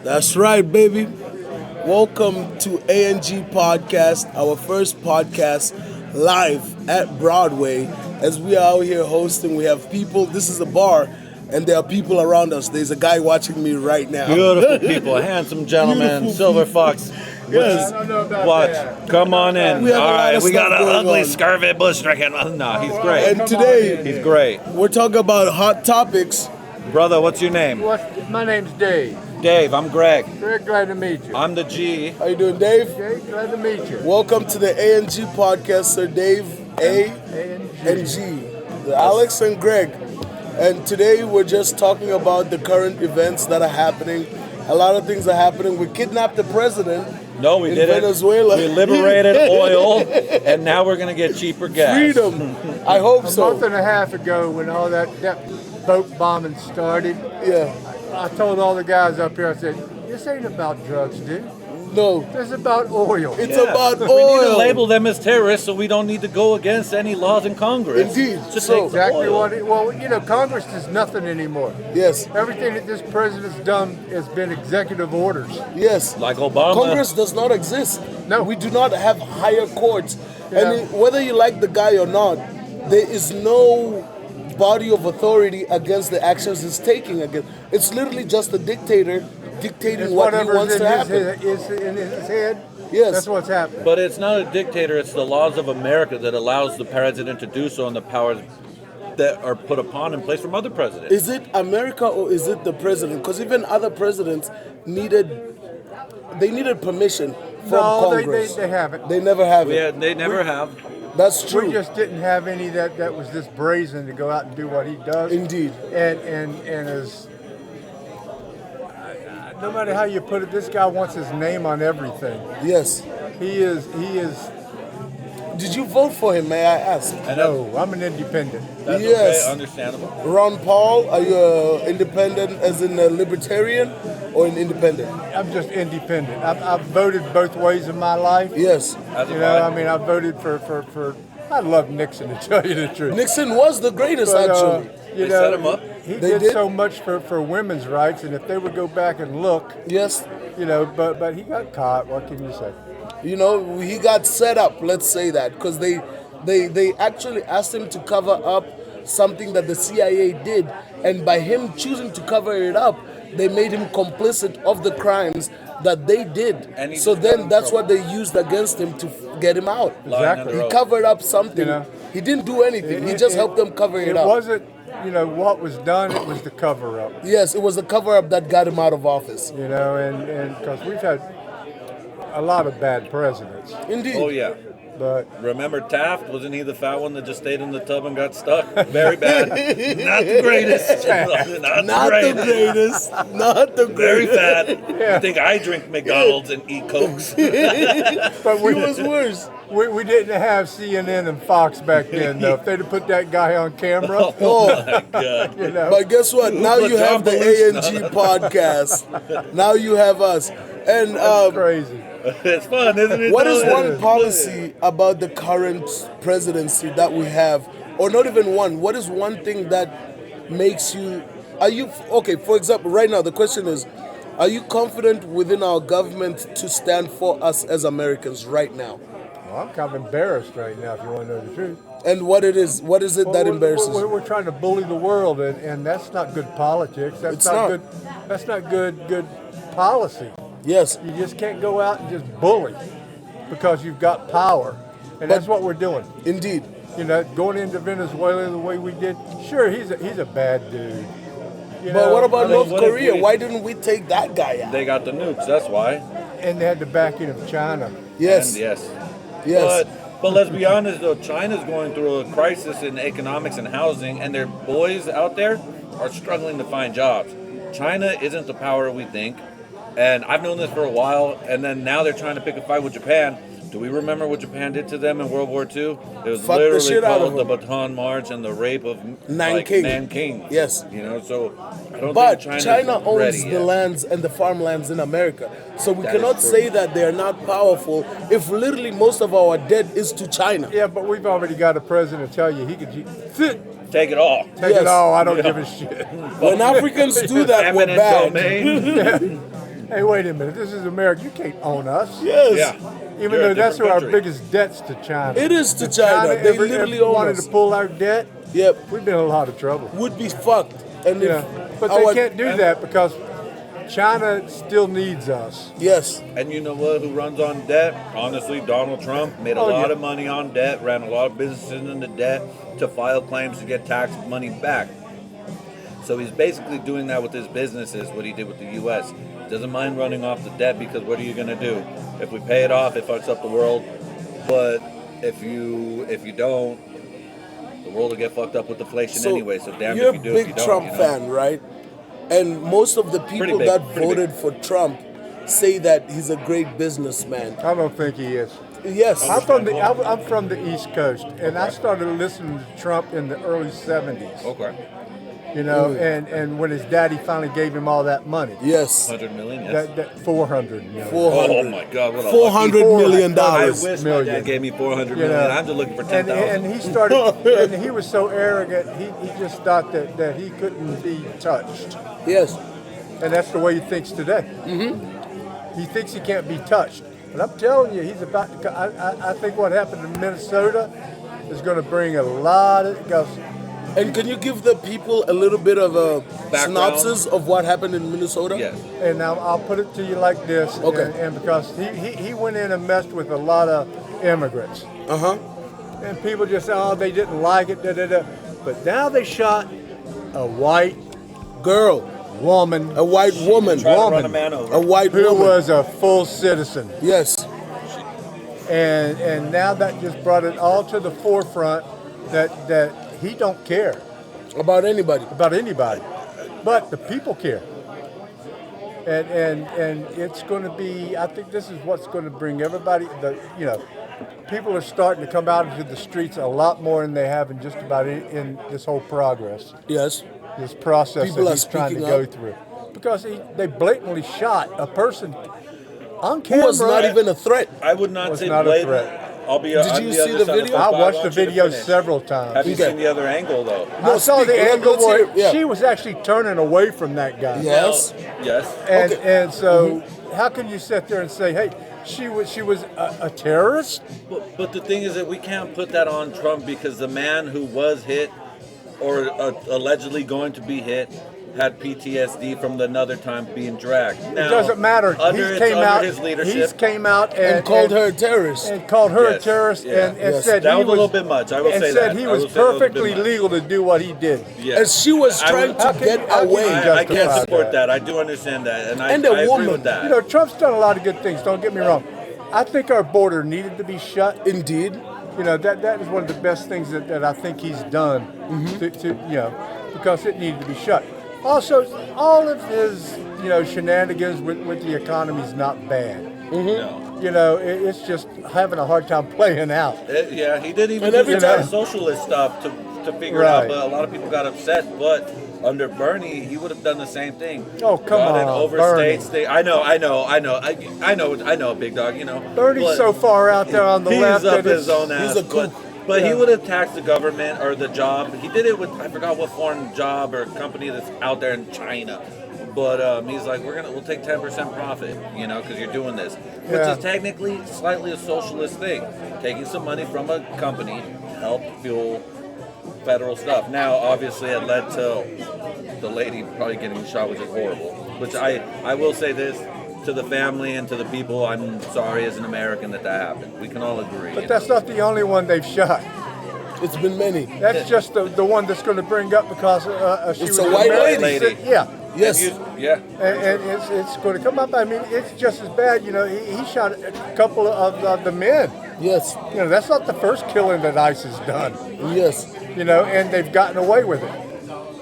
That's right, baby. Welcome to ANG Podcast, our first podcast live at Broadway. As we are out here hosting, we have people. This is a bar, and there are people around us. There's a guy watching me right now. Beautiful people, handsome gentlemen, Beautiful silver people. fox. Yes. I don't know about Watch, that. come on in. We have a All lot right, of we got stuff an going ugly on. scurvy bush drinking. No, he's great. And today, He's great. we're talking about hot topics. Brother, what's your name? My name's Dave. Dave, I'm Greg. Very glad to meet you. I'm the G. How you doing, Dave? Jay, glad to meet you. Welcome to the ANG Podcast, Sir Dave, A and G, Alex and Greg. And today we're just talking about the current events that are happening. A lot of things are happening. We kidnapped the president No, we in didn't. Venezuela. We liberated oil, and now we're going to get cheaper gas. Freedom. I hope A month so. and a half ago, when all that boat bombing started, Yeah. I told all the guys up here, I said, this ain't about drugs, dude. No. This is about oil. It's Yeah. about We need to oil. label them as terrorists so we don't need to go against any laws in Congress. Indeed. To So- take Exactly oil. what well, Congress is nothing anymore. Yes. Everything that this president's done has been executive orders. Yes. Like Obama. Congress does not exist. No. We do not have higher courts. Yeah. And whether you like the guy or not, there is no body of authority against the actions he's taking against. It's literally just a dictator dictating It's what he whatever's wants in to happen. in his head. Yes. That's what's happening. But it's not a dictator, it's the laws of America that allows the president to do so and the powers that are put upon in place from other presidents. Is it America or is it the president? Because even other presidents needed permission from No, Congress. they haven't. They never have it. They never have. That's true. We just didn't have any that was this brazen to go out and do what he does. Indeed. And as no matter how you put it, this guy wants his name on everything. Yes. He is. Did you vote for him, may I ask? No, I'm an independent. That's Yes. okay, understandable. Ron Paul, are you independent as in a libertarian or an independent? I'm just independent. I've voted both ways in my life. Yes. As a You know, body. I mean, I voted for. I love Nixon, to tell you the truth. Nixon was the greatest, But, actually. you They know, set him up? He They did did? so much for women's rights, and if they would go back and look, Yes. but he got caught. What can you say? You know, he got set up, let's say that, because they actually asked him to cover up something that the CIA did, and by him choosing to cover it up, they made him complicit of the crimes that they did. And he So just got then in that's trouble. what they used against him to get him out. Lying Exactly. under He oath. covered up something. You know, He didn't do anything. He just helped them cover it It up. wasn't, what was done. It was the cover up. Yes, it was the cover up that got him out of office. And because we've had a lot of bad presidents, Indeed. Oh, yeah. but Remember Taft? Wasn't he the fat one that just stayed in the tub and got stuck? Very bad. Not the greatest. Not the greatest. Not the Very greatest. fat. I think I drink McDonald's and eat Cokes. but He was worse. we didn't have CNN and Fox back then though. If they'd have put that guy on camera, Oh, God. but guess what? Now put you have the John Belushi ANG podcast. Now you have us. And crazy. It's fun, isn't it? what is though? one policy about the current presidency that we have, or not even one? What is one thing that makes you? Are you okay? For example, right now the question is, are you confident within our government to stand for us as Americans right now? Well, I'm kind of embarrassed right now, if you want to know the truth. And what it is? What is it that Well, embarrasses you? we're trying to bully the world, and that's not good politics. That's It's not not. good. That's not good policy. Yes. You just can't go out and just bully because you've got power, and that's what we're doing. Indeed. Going into Venezuela the way we did. Sure, he's a bad dude. But what about I mean, North what if Korea? we- Why didn't we take that guy out? They got the nukes, that's why. And they had the backing of China. Yes. And yes. Yes. But let's be honest though, China's going through a crisis in economics and housing, and their boys out there are struggling to find jobs. China isn't the power we think, and I've known this for a while, and then now they're trying to pick a fight with Japan. Do we remember what Japan did to them in World War II? It was Fuck the literally shit out of called the them. Bataan March and the rape of Nanking. Nanking. Yes. So I don't But think China owns ready the yet. lands and the farmlands in America. So we That cannot is true. say that they're not powerful if literally most of our debt is to China. Yeah, but we've already got a president tell you he could sit, Take it all. take Yes. it all. I don't Yeah. give a shit. When Africans do that, we're Eminent bad. domain. Hey, wait a minute. This is America. You can't own us. Yes. Yeah. Even You're a though that's different our country. biggest debts to China. It is to If China. They ever literally own wanted us. to pull our debt, Yep. we'd be in a lot of trouble. Would be fucked. And Yeah. if But our- they can't do that because China still needs us. Yes. And you know what? Who runs on debt? Honestly, Donald Trump made a Oh, lot yeah. of money on debt, ran a lot of businesses into debt to file claims to get tax money back. So he's basically doing that with his businesses, what he did with the U.S. Doesn't mind running off the debt because what are you going to do? If we pay it off, it fucks up the world. But if you don't, the world will get fucked up with inflation anyway. So damn you're if you do, a if big you don't. Trump you know? fan, right? And most of the people big, that pretty voted for Trump say that he's a great businessman. I don't think he is. Yes. I'm from the East Coast, and I started listening to Trump in the early '70s. Okay. You know, and when his daddy finally gave him all that money, Yes. 100 million, yes. that 400 million. 400. Oh my God, what a $400 lucky- million I dollars. wish my dad gave me 400 You million. know, I'm just looking for and 10,000. he started, and he was so arrogant, he just thought that he couldn't be touched. Yes. And that's the way he thinks today. Mm-hmm. He thinks he can't be touched. But I'm telling you, he's about to. I think what happened in Minnesota is going to bring a lot of. Because And can you give the people a little bit of a Background. synopsis of what happened in Minnesota? Yes. And now I'll put it to you like this. Okay. And because he went in and messed with a lot of immigrants. Uh-huh. And people just say, oh, they didn't like it, da da da. But now they shot a white Girl. woman A white woman. Try to run a woman man over. A white who woman. was a full citizen. Yes. And now that just brought it all to the forefront that he don't care About anybody. about anybody, but the people care. And it's going to be. I think this is what's going to bring everybody. People are starting to come out into the streets a lot more than they have in just about in this whole progress, Yes. this process People that are he's trying to speaking go up. through. Because they blatantly shot a person on Who camera. was not even a threat. I would not Was say not a blatant. threat. I'll be. Did on you the see other the side of video? I but watched want the you to video finish. several times. Have you Okay. seen the other angle though? No, I saw speak. the angle Let's hear where it. Yeah. she was actually turning away from that guy. Yes. Yes. And Okay. and so how can you sit there and say, hey, she was a terrorist? But the thing is that we can't put that on Trump because the man who was hit or allegedly going to be hit had PTSD from another time being dragged. Now, It doesn't matter. Under, He came out. his He leadership. came out And called her a terrorist. and called her a Yes, terrorist yeah. and Yes. said That he was a little bit much, I will and say said that. he I was will say that was a bit perfectly much. legal to do what he did. Yes. And she was I trying would- to How can- get how can away. you I can't justify support that? that. I do understand that, and I And a agree woman. with that. You know, Trump's done a lot of good things. Don't get me wrong. I think our border needed to be shut. Indeed. You know, that is one of the best things that I think he's done to because it needed to be shut. Also, all of his, shenanigans with the economy is not bad. No. You know, it's just having a hard time playing out. Yeah, he did even And do every the time- socialist stuff to figure it out, Right. but a lot of people got upset. But under Bernie, he would have done the same thing. Oh, come Got on, an overstate Bernie. state. I know, big dog. Bernie's but so far out there on the he's left up that his own ass. he's a but kook. but he Yeah. would have taxed the government or the job. He did it with I forgot what foreign job or company that's out there in China. But he's like, we'll take 10% profit, because you're doing this, which Yeah. is technically slightly a socialist thing, taking some money from a company to help fuel federal stuff. Now, obviously, it led to the lady probably getting shot, which is horrible. Which I will say this to the family and to the people, I'm sorry as an American that happened. We can all agree. But that's not the only one they've shot. It's been many. That's just the one that's going to bring up because she It's was a an white American lady. citizen. Yeah. Yes. Yeah. And it's going to come up. I mean, it's just as bad. He shot a couple of the men. Yes. That's not the first killing that ICE has done. Yes. And they've gotten away with it.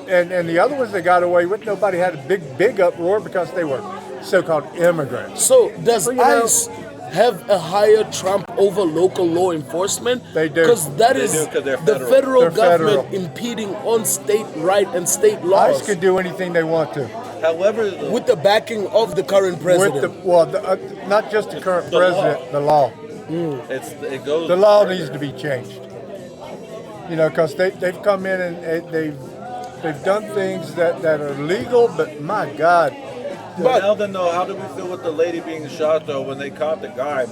And the other ones they got away with, nobody had a big uproar because they were so-called immigrants. So does Well, ICE have a higher trump over local law enforcement? They do. Because that They is do, 'cause they're the federal. federal They're government federal. impeding on state right and state laws ICE can do anything they want to. However, with the backing of the current president. Not just the current The law. president, the law. it goes. The law further. needs to be changed. Because they've come in and they've done things that are legal, but my God, But Now then, though, how do we feel with the lady being shot, though, when they caught the guy?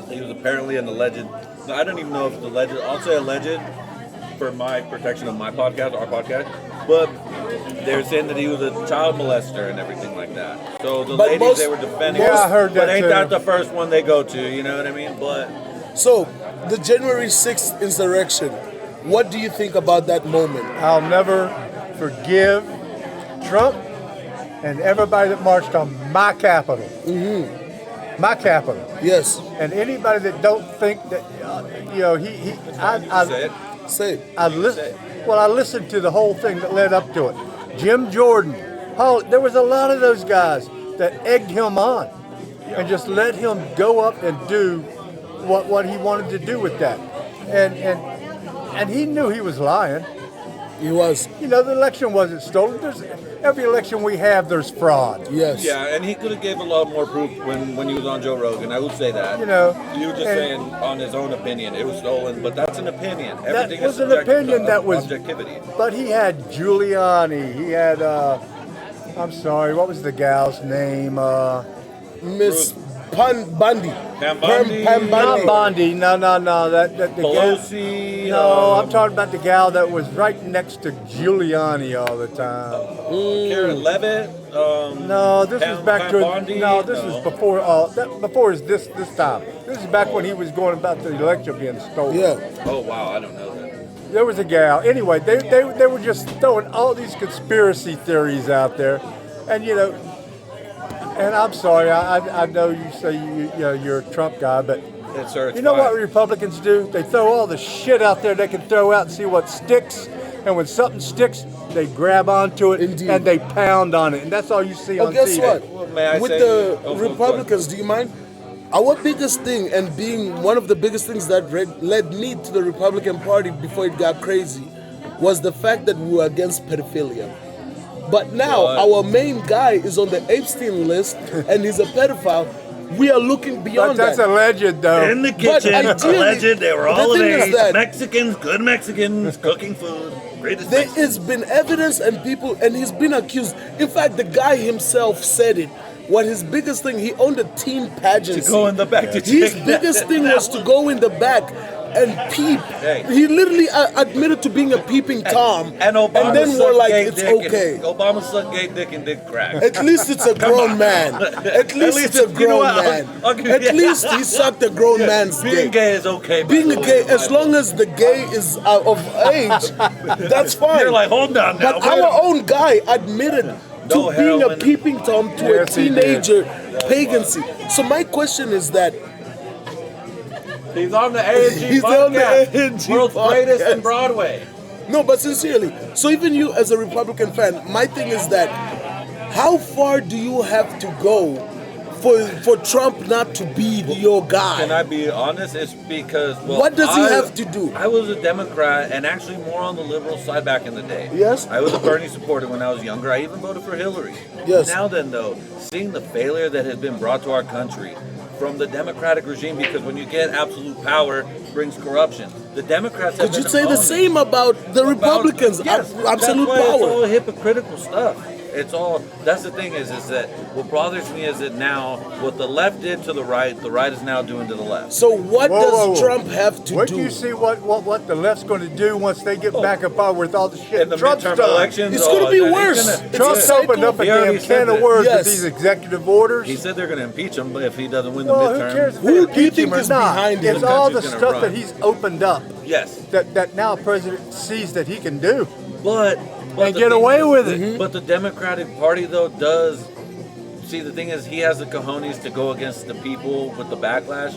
He was apparently an alleged. I don't even know if it's alleged. I'll say alleged for my protection of my podcast, our podcast. But they're saying that he was a child molester and everything like that. So the But ladies, they were defending. Yeah, I heard that But ain't too. that the first one they go to? You know what I mean? But so the January 6th insurrection, what do you think about that moment? I'll never forgive Trump and everybody that marched on my capital. My capital. Yes, And anybody that don't think that, say it. say it. I listened to the whole thing that led up to it. Jim Jordan, there was a lot of those guys that egged him on and just let him go up and do what he wanted to do with that. And he knew he was lying. He was. You know, the election wasn't stolen. Every election we have, there's fraud. Yes. Yeah, and he could have gave a lot more proof when he was on Joe Rogan. I will say that. You know, You were just and- saying on his own opinion it was stolen, but that's an opinion. That Everything was is an subjective opinion to that was- objectivity. But he had Giuliani. He had, I'm sorry, what was the gal's name? Miss Bundy. Pam Bundy. Pam Not Bundy. Bondi. No. That the gal. Pelosi. No, I'm talking about the gal that was right next to Giuliani all the time. Karen Levitt. No, this Pam- was back Pam to Bondi? no. This No. was before is this time. This is back when he was going about the election being stolen. Yeah. Oh wow, I don't know that. There was a gal. Anyway, they were just throwing all these conspiracy theories out there, and you know. And I'm sorry, I know you say you're a Trump guy, but It's sir, it's you know fine. what Republicans do? They throw all the shit out there they can throw out and see what sticks. And when something sticks, they grab onto it Indeed. and they pound on it. And that's all you see Oh, on guess TV. what? Well, may I With say- the oh, go Republicans, do you mind? Our biggest thing, and being one of the biggest things that led me to the Republican Party before it got crazy, was the fact that we were against pedophilia. But now our main guy is on the Epstein list, and he's a pedophile. We are looking But beyond that's that. alleged, though. In the But kitchen, ideally, alleged, they were the all of thing is age. that- Mexicans, good Mexicans, cooking food, greatest There Mexicans. has been evidence and people, and he's been accused. In fact, the guy himself said it. What his biggest thing, he owned a teen pageant. To go in the back to His check biggest thing that was to go in the back and peep. Hey. He literally admitted to being a peeping Tom. And Obama then we're sucked like, gay it's dick and- okay. Obama sucked gay dick and did crack. At least it's a grown man. At least it's a you know grown what? man. I'll give At you- least he sucked a grown man's Being dick. gay is okay. by Being the a way, gay, in my as long book. as the gay is of age, that's fine. You're like, hold on now. But wait a our own guy admitted to No being a heroin. peeping Tom to Yes, a he did. teenager pagancy. So my question is that He's on the A&G He's podcast. on the A&G World's greatest in podcast. Broadway. no, but sincerely. So even you as a Republican fan, my thing is that how far do you have to go for Trump not to be your guy? Can I be honest? It's because What does he have to do? I was a Democrat and actually more on the liberal side back in the day. Yes? I was a Bernie supporter when I was younger. I even voted for Hillary. Yes. Now then, though, seeing the failure that has been brought to our country from the Democratic regime, because when you get absolute power, brings corruption. The Democrats have Could you been say the owning- same about the Republicans? Yes, Absolute that's why It's power. all hypocritical stuff. It's all. That's the thing is that what bothers me is that now what the left did to the right is now doing to the left. So what Whoa, does whoa, whoa. Trump have to Wait do? till you see what the left's going to do once they get back up power with all the shit In the Trump's midterm done. elections, It's gonna be he's worse. gonna- It's Trump's a cycle. opened up a He already damn said can of that. worms Yes. with these executive orders. He said they're going to impeach him, but if he doesn't win the Well, midterm, who cares if Who they do you impeach think him or is not? behind him? It's all the Country's gonna stuff run. that he's opened up Yes, that now President sees that he can do. but And the get thing away is- with it. But the Democratic Party though does see the thing is he has the cojones to go against the people with the backlash.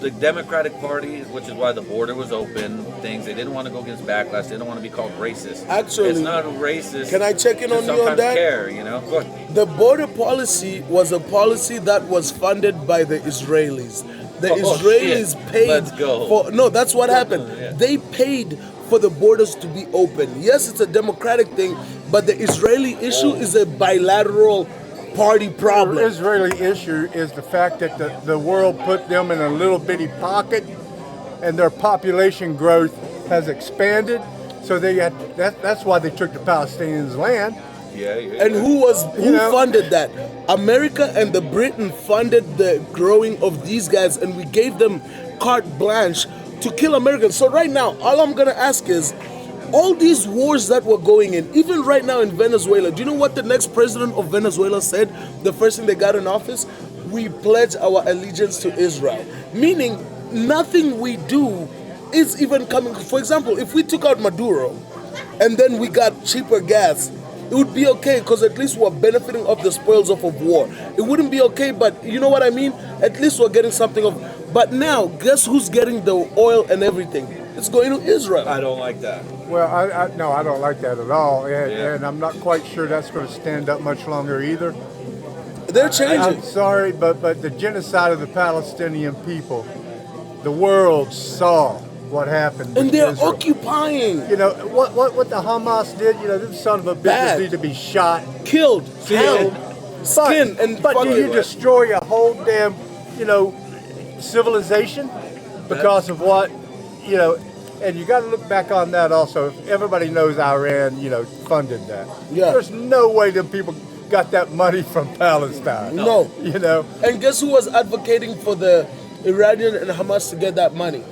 The Democratic Party, which is why the border was open, things they didn't want to go against backlash. They didn't want to be called racist. Actually, it's not racist. can I check in to on you on sometimes that? Care, you know. Go ahead. The border policy was a policy that was funded by the Israelis. The Oh, Israelis shit. paid Let's go. for no, that's what happened. Yeah. They paid for the borders to be open. Yes, it's a democratic thing, but the Israeli issue is a bilateral party The problem. Israeli issue is the fact that the world put them in a little bitty pocket and their population growth has expanded. So they had that's why they took the Palestinians' land. And who funded that? America and the Britain funded the growing of these guys, and we gave them carte blanche to kill Americans. So right now, all I'm gonna ask is, all these wars that were going in, even right now in Venezuela, do you know what the next president of Venezuela said? The first thing they got in office, we pledge our allegiance to Israel. Meaning, nothing we do is even coming. For example, if we took out Maduro, and then we got cheaper gas, it would be okay because at least we're benefiting of the spoils of war. It wouldn't be okay, but you know what I mean? At least we're getting something of. But now, guess who's getting the oil and everything? It's going to Israel. I don't like that. Well, no, I don't like that at all, and I'm not quite sure that's going to stand up much longer either. They're changing. I'm sorry, but the genocide of the Palestinian people, the world saw what happened. And they're Israel. occupying. You know what the Hamas did. You know, this son of a bitches need to be shot, killed, killed, skin, and but do you destroy a whole damn, civilization because of what, And you got to look back on that also. Everybody knows Iran, funded that. Yeah. There's no way them people got that money from Palestine. No. And guess who was advocating for the Iranian and Hamas to get that money?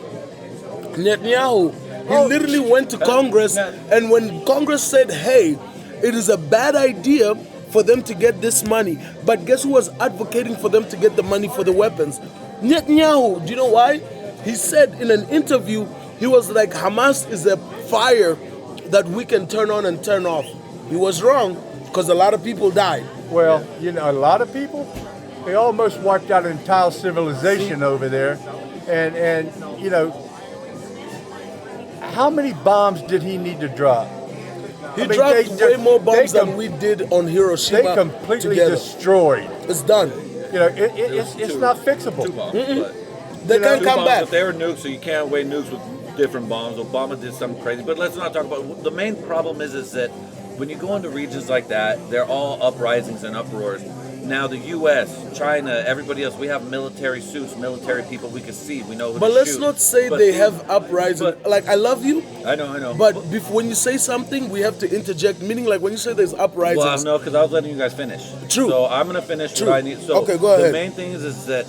Netanyahu. He literally went to Congress, and when Congress said, hey, it is a bad idea for them to get this money, but guess who was advocating for them to get the money for the weapons? Netanyahu. Do you know why? He said in an interview, he was like, Hamas is a fire that we can turn on and turn off. He was wrong, because a lot of people died. Well, a lot of people, they almost wiped out an entire civilization over there. And how many bombs did he need to drop? He dropped way more bombs than we did on Hiroshima. They completely together. Destroyed. It's done. It's not fixable. Two bombs, they can't come back. If they were nukes, so you can't weigh nukes with different bombs. Obama did something crazy, but let's not talk about. The main problem is that when you go into regions like that, they're all uprisings and uproars. Now the U.S., China, everybody else, we have military suits, military people we can see. We know who But to let's shoot. not say they have uprisings. Like, I love you. I know. But when you say something, we have to interject. Meaning, like, when you say there's uprisings. Well, no, because I was letting you guys finish. True. So I'm going to finish True. what I need. So okay, go ahead. The main thing is that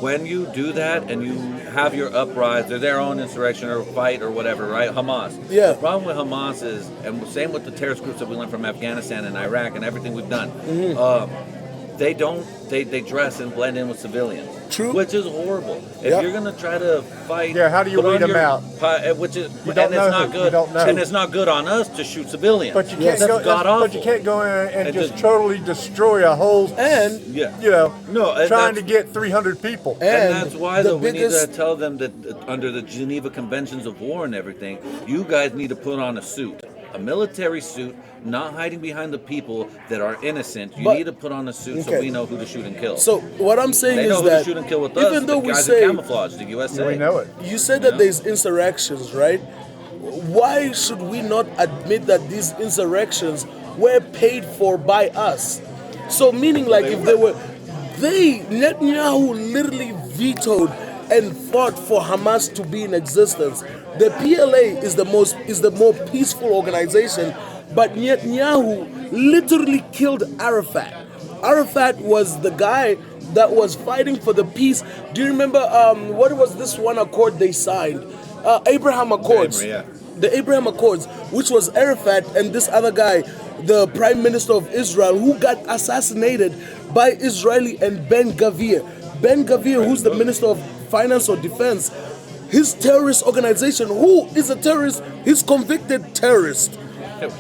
when you do that and you have your uprising, or their own insurrection or fight or whatever, right? Hamas. Yeah. The problem with Hamas is, and same with the terrorist groups that we learned from Afghanistan and Iraq and everything we've done. They dress and blend in with civilians. True. Which is horrible. If you're going to try to fight... Yeah, how do you weed them out? Which is, You don't and know it's not who. good. You don't know. And it's not good on us to shoot civilians. But you can't That's go. god-awful. But you can't go in and just just- totally destroy a whole. And trying to get 300 people. And that's why the though we need biggest- to tell them that under the Geneva Conventions of War and everything, you guys need to put on a suit. A military suit, not hiding behind the people that are innocent. You need to put on a suit so we know who to shoot and kill. So what I'm saying They is know who to that shoot and kill with even us. though The we guys say in camouflage, the USA. We know it. you said that there's insurrections, right? Why should we not admit that these insurrections were paid for by us? So meaning, like, if Netanyahu literally vetoed and fought for Hamas to be in existence. The PLA is the more peaceful organization, but Netanyahu literally killed Arafat. Arafat was the guy that was fighting for the peace. Do you remember what was this one accord they signed? Abraham Accords. The Abraham Accords, which was Arafat and this other guy, the Prime Minister of Israel, who got assassinated by Israeli and Ben Gavir. Ben Gavir, who's the Minister of Finance or Defense, his terrorist organization, who is a terrorist, he's convicted terrorist.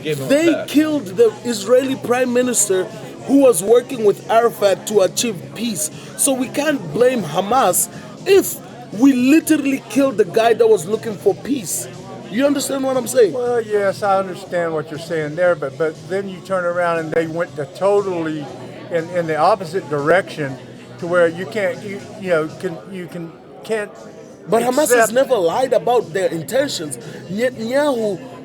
They killed the Israeli Prime Minister who was working with Arafat to achieve peace. So we can't blame Hamas if we literally killed the guy that was looking for peace. You understand what I'm saying? Well, yes, I understand what you're saying there, but then you turn around and they went to totally in the opposite direction, to where you can't can't. But Hamas has never lied about their intentions. Netanyahu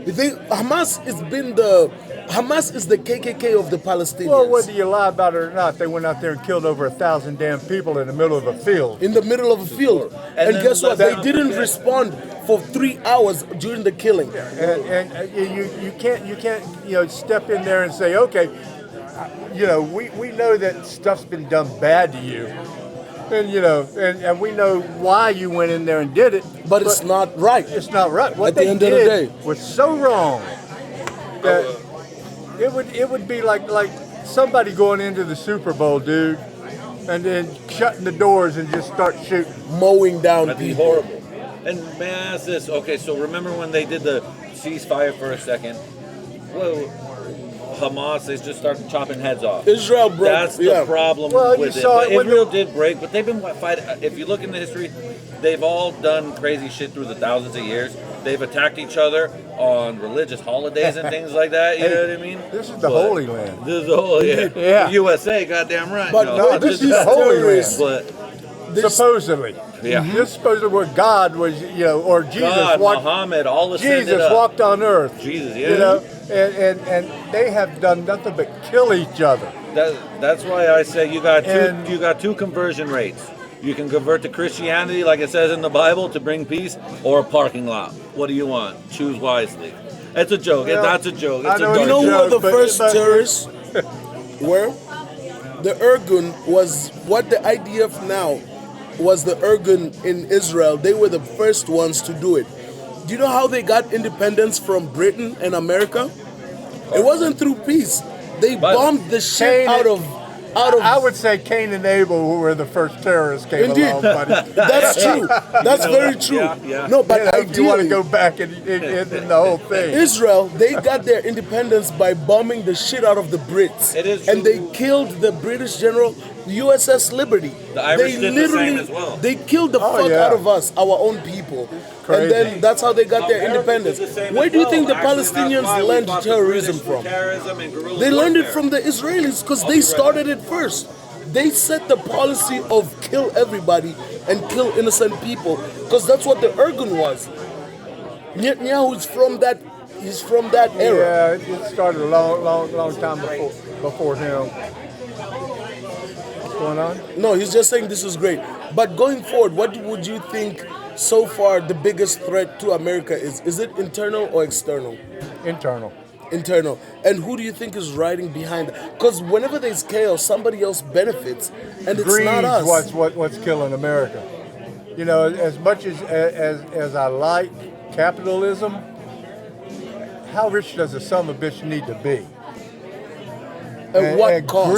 Hamas is the KKK of the Palestinians. Well, whether you lie about it or not, they went out there and killed over 1,000 damn people in the middle of a field. In the middle of a field. And then guess what? let's They not didn't forget- respond for 3 hours during the killing. And you can't step in there and say, okay, we know that stuff's been done bad to you, and and we know why you went in there and did it, But it's not right. It's not right. What At the they end of the did day. was so wrong that it would be like somebody going into the Super Bowl, dude, and then shutting the doors and just start shooting. Mowing down That'd be people. horrible. And may I ask this? Okay, so remember when they did the ceasefire for a second? Well, Hamas, they just started chopping heads off. Israel broke. That's the problem Well, you with it. saw But it when Israel did break, but they've been fighting. If you look into history, they've all done crazy shit through the thousands of years. They've attacked each other on religious holidays and things like that. You know what I mean? This is the Holy Land. This is the Holy Yeah. USA, goddamn right. But No, where this did is these the Holy terrorists? Land. But Supposedly. Yeah. This is supposedly where God was, or Jesus God, walked. Muhammad, all ascended Jesus up. walked on earth. Jesus, yeah. You know, and they have done nothing but kill each other. That's why I say you got And- two conversion rates. You can convert to Christianity, like it says in the Bible, to bring peace, or a parking lot. What do you want? Choose wisely. It's a joke. Well, That's a joke. I It's a know dark You know who joke. were the But- first but- terrorists were? The Irgun was what the IDF now was the Irgun in Israel. They were the first ones to do it. Do you know how they got independence from Britain and America? It wasn't through peace. They But bombed the shit Cain- out of I would say Cain and Abel, who were the first terrorists, came Indeed. along. But That's true. That's very true. Yeah. No, but if you want to ideally, go back in the whole thing. Israel, they got their independence by bombing the shit out of the Brits. It is and true. they killed the British general USS Liberty. The Irish they did the same as well. They killed the Oh, fuck yeah. out of us, our own people. Crazy. And then that's how they got their America independence. did the same Where as do you well. think the Actually, that's Palestinians why we learned fought the terrorism British for from? terrorism and guerrilla They learned it warfare. from the Israelis because I'll they be right started it first. They set the policy of kill everybody and kill innocent people because that's what the Irgun was. Netanyahu is from that. He's from that era. Yeah, it started a long time before him. What's going on? No, he's just saying this is great. But going forward, what would you think so far the biggest threat to America is? Is it internal or external? Internal. Internal. And who do you think is riding behind it? Because whenever there's chaos, somebody else benefits, and it's Greed's not us. what's killing America. You know, as much as I like capitalism, how rich does a son of a bitch need to be? At what and cost?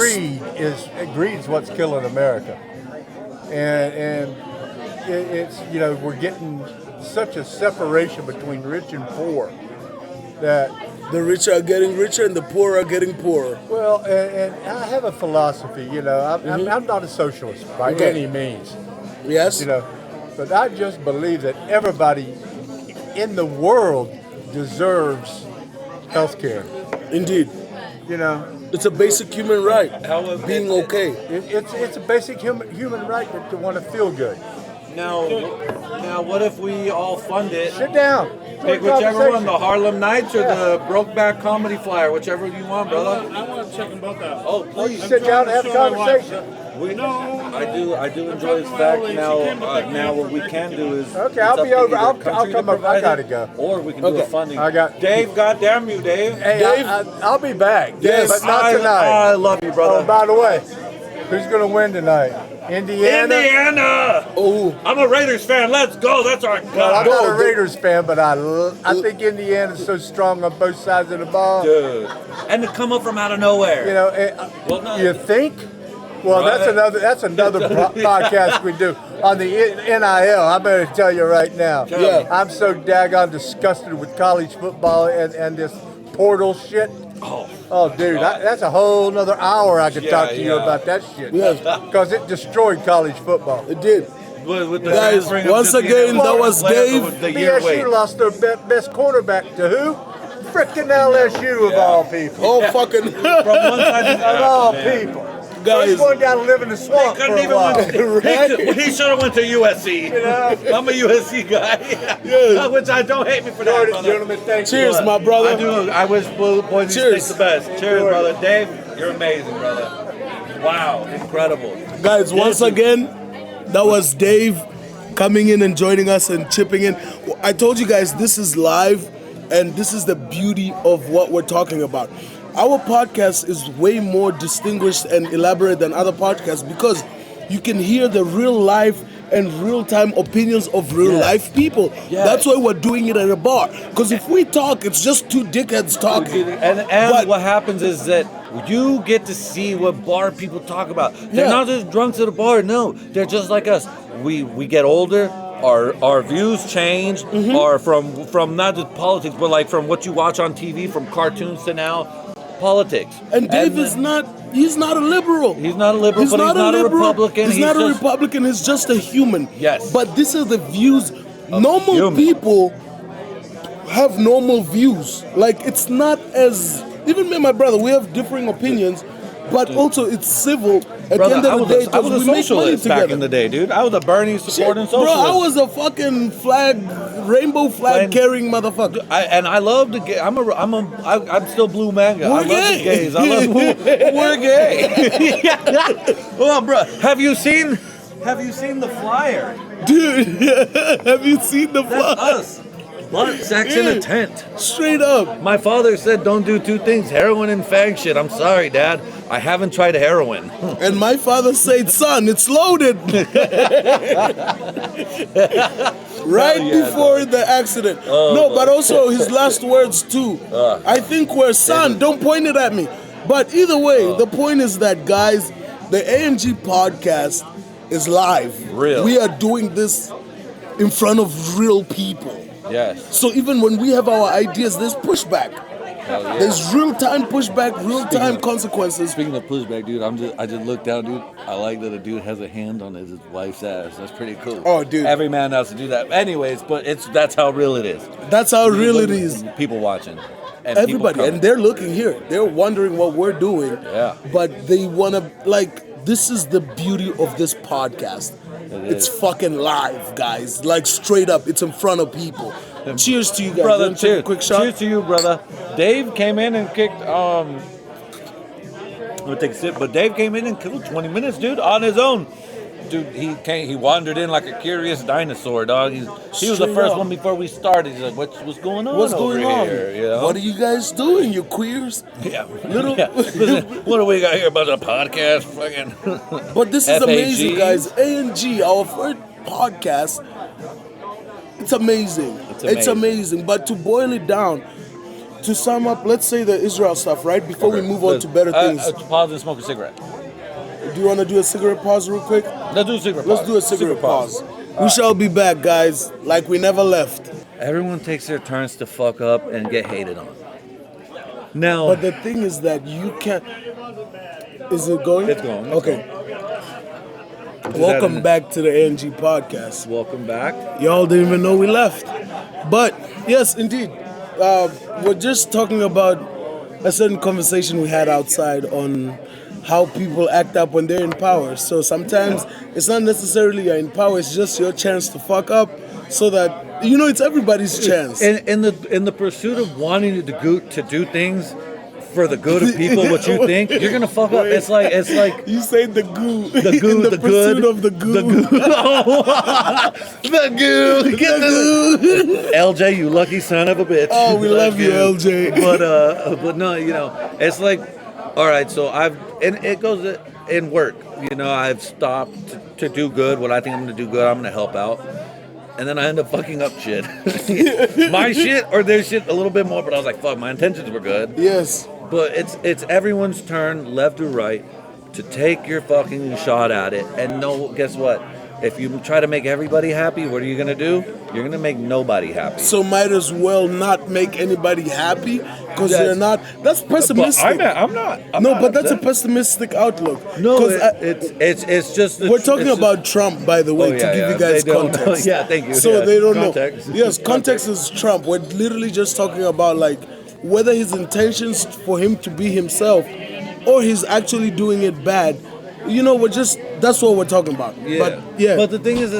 Greed's what's killing America. And it's we're getting such a separation between rich and poor that. The rich are getting richer and the poor are getting poorer. Well, and I have a philosophy, I'm not a socialist by Okay. any means, Yes? but I just believe that everybody in the world deserves health care, Indeed. It's a basic human right. However, Being okay. It's a basic human right to want to feel good. Now, what if we all fund it? Sit down. Pick whichever one, the Harlem Nights or the Brokeback Comedy Flyer, whichever you want, brother. I want to check them both out. Oh, please. Sit down and have a conversation. I do enjoy this fact. Now what we can do is Okay, I'll it's be up to over. either I'll country come to up. I provide gotta it, go. or we can do Okay. a funding. I got- Dave. Goddamn you, Dave. Hey, Dave? I'll be back. Yes. but not I tonight. love you, Oh, brother. by the way, who's gonna win tonight? Indiana. Indiana. Oh, I'm a Raiders fan. Let's go. That's our Well, I'm guy. not a Raiders fan, but I think Indiana's so strong on both sides of the ball. Dude. And to come up from out of nowhere. Well, no. You think? Well, Right. that's another podcast we do on the NIL. I better tell you right now. Yeah. I'm so daggone disgusted with college football and this portal shit. Oh, dude, that's a whole nother hour I could talk to you yeah. about that shit. Yes. Because it destroyed college football. it did. With the Guys, transferring of once the again, that was Dave. The year BSU wait. lost their best quarterback to who? Frickin' LSU of all people. Oh, fucking. From one side to the Of all other, man. people. Guys, He's going down to live in the swamp for Couldn't a even while. he should have went to USC. I'm a USC guy. Yes. Which I don't hate me for that, brother. Gentlemen, thank you. cheers, my brother. I do. I wish Boise Cheers. State's the best. Cheers, brother. Dave, you're amazing, brother. Wow, incredible. Guys, once again, that was Dave coming in and joining us and chipping in. I told you guys this is live, and this is the beauty of what we're talking about. Our podcast is way more distinguished and elaborate than other podcasts because you can hear the real life and real-time opinions of real-life people. Yes. That's why we're doing it at a bar. Because if we talk, it's just two dickheads talking. And But- what happens is that you get to see what bar people talk about. They're Yeah. not just drunks at a bar. No, they're just like us. We get older. Our views change. Are from not just politics, but like from what you watch on TV, from cartoons to now politics. And Dave is not, he's not a liberal. He's not a liberal, but he's not a Republican. He's not a just- Republican, he's just a human. Yes. But this is the views. Normal human. people have normal views. Like, it's not as, even me and my brother, we have differing opinions, but also it's civil at Brother, the I end of was the day a because we make money socialist together. back in the day, dude. I was a Bernie supporting Bro, socialist. I was a fucking rainbow flag carrying motherfucker. I love the gay. I'm still blue manga. We're I love gay. the gays. I love we're gay. Well, bro, have you seen the flyer? Dude, have you seen the That's fly? us. Blood, sex in a tent. Straight up. My father said, "Don't do two things: heroin and fag shit." I'm sorry, Dad. I haven't tried heroin. And my father said, son, it's loaded. Right yeah, before the accident. No, but also his last words too. I think we're son, don't point it at me. But either way, the point is that, guys, the ANG podcast is live. Real. We are doing this in front of real people. Yes. So even when we have our ideas, there's pushback. Hell yeah. There's real-time pushback, real-time of- consequences. Speaking of pushback, dude, I just looked down, dude. I like that a dude has a hand on his wife's ass. That's pretty cool. Oh, dude. Every man has to do that. Anyways, but that's how real it is. That's how real it is. People watching. And Everybody, people and they're looking here. They're wondering what we're doing. Yeah. But they want to, like, this is the beauty of this podcast. It's fucking live, guys. Like, straight up. It's in front of people. Cheers to you guys. brother, Wanna take cheers. a quick shot? Cheers to you, brother. Dave came in and kicked. I'm gonna take a sip, but Dave came in and killed 20 minutes, dude, on his own. Dude, he wandered in like a curious dinosaur, dog. He was the Straight first up. one before we started. He's like, what's going on? What's over going on? here? You know? What are you guys doing, you queers? Yeah. Little- Yeah. Listen, what do we got here about a podcast? Fucking. But this is FAG. amazing, guys. ANG, our first podcast. It's amazing. It's amazing. But to boil it down, to sum up, let's say the Israel stuff, right? Before we move on to better things. Pause and smoke a cigarette. Do you want to do a cigarette pause real quick? Let's do a cigarette Let's pause. do a cigarette pause. We shall be back, guys, like we never left. Everyone takes their turns to fuck up and get hated on. Now, But the thing is that you can't. Is it going? It's going, it's Okay. Welcome back to the ANG podcast. welcome back. Y'all didn't even know we left. But yes, indeed. We're just talking about a certain conversation we had outside on how people act up when they're in power. So sometimes it's not necessarily you're in power, it's just your chance to fuck up so that, you know, it's everybody's chance. In the pursuit of wanting to do things for the good of people, what you think, you're gonna fuck up. It's like You say the goo. the goo, in the the pursuit good, of the goo. the goo. The goo. Get the LJ, you lucky son of a bitch. Oh, we love you, LJ. But no, you know, it's like, all right. So it goes in work. You know, I've stopped to do good. What I think I'm gonna do good, I'm gonna help out. And then I end up fucking up shit. My shit or their shit a little bit more, but I was like, fuck, my intentions were good. Yes. But it's everyone's turn, left or right, to take your fucking shot at it. And no, guess what? If you try to make everybody happy, what are you gonna do? You're gonna make nobody happy. So might as well not make anybody happy because they're not. That's pessimistic. But I'm not. But that's a pessimistic outlook. No, 'Cause it's just. we're talking about Trump, by the way, to give you guys They don't know. context. Yeah, thank you. So Yeah, they don't context. know. Yes, context is Trump. We're literally just talking about like whether his intentions for him to be himself or he's actually doing it bad that's what we're talking about. Yeah. But yeah. But the thing is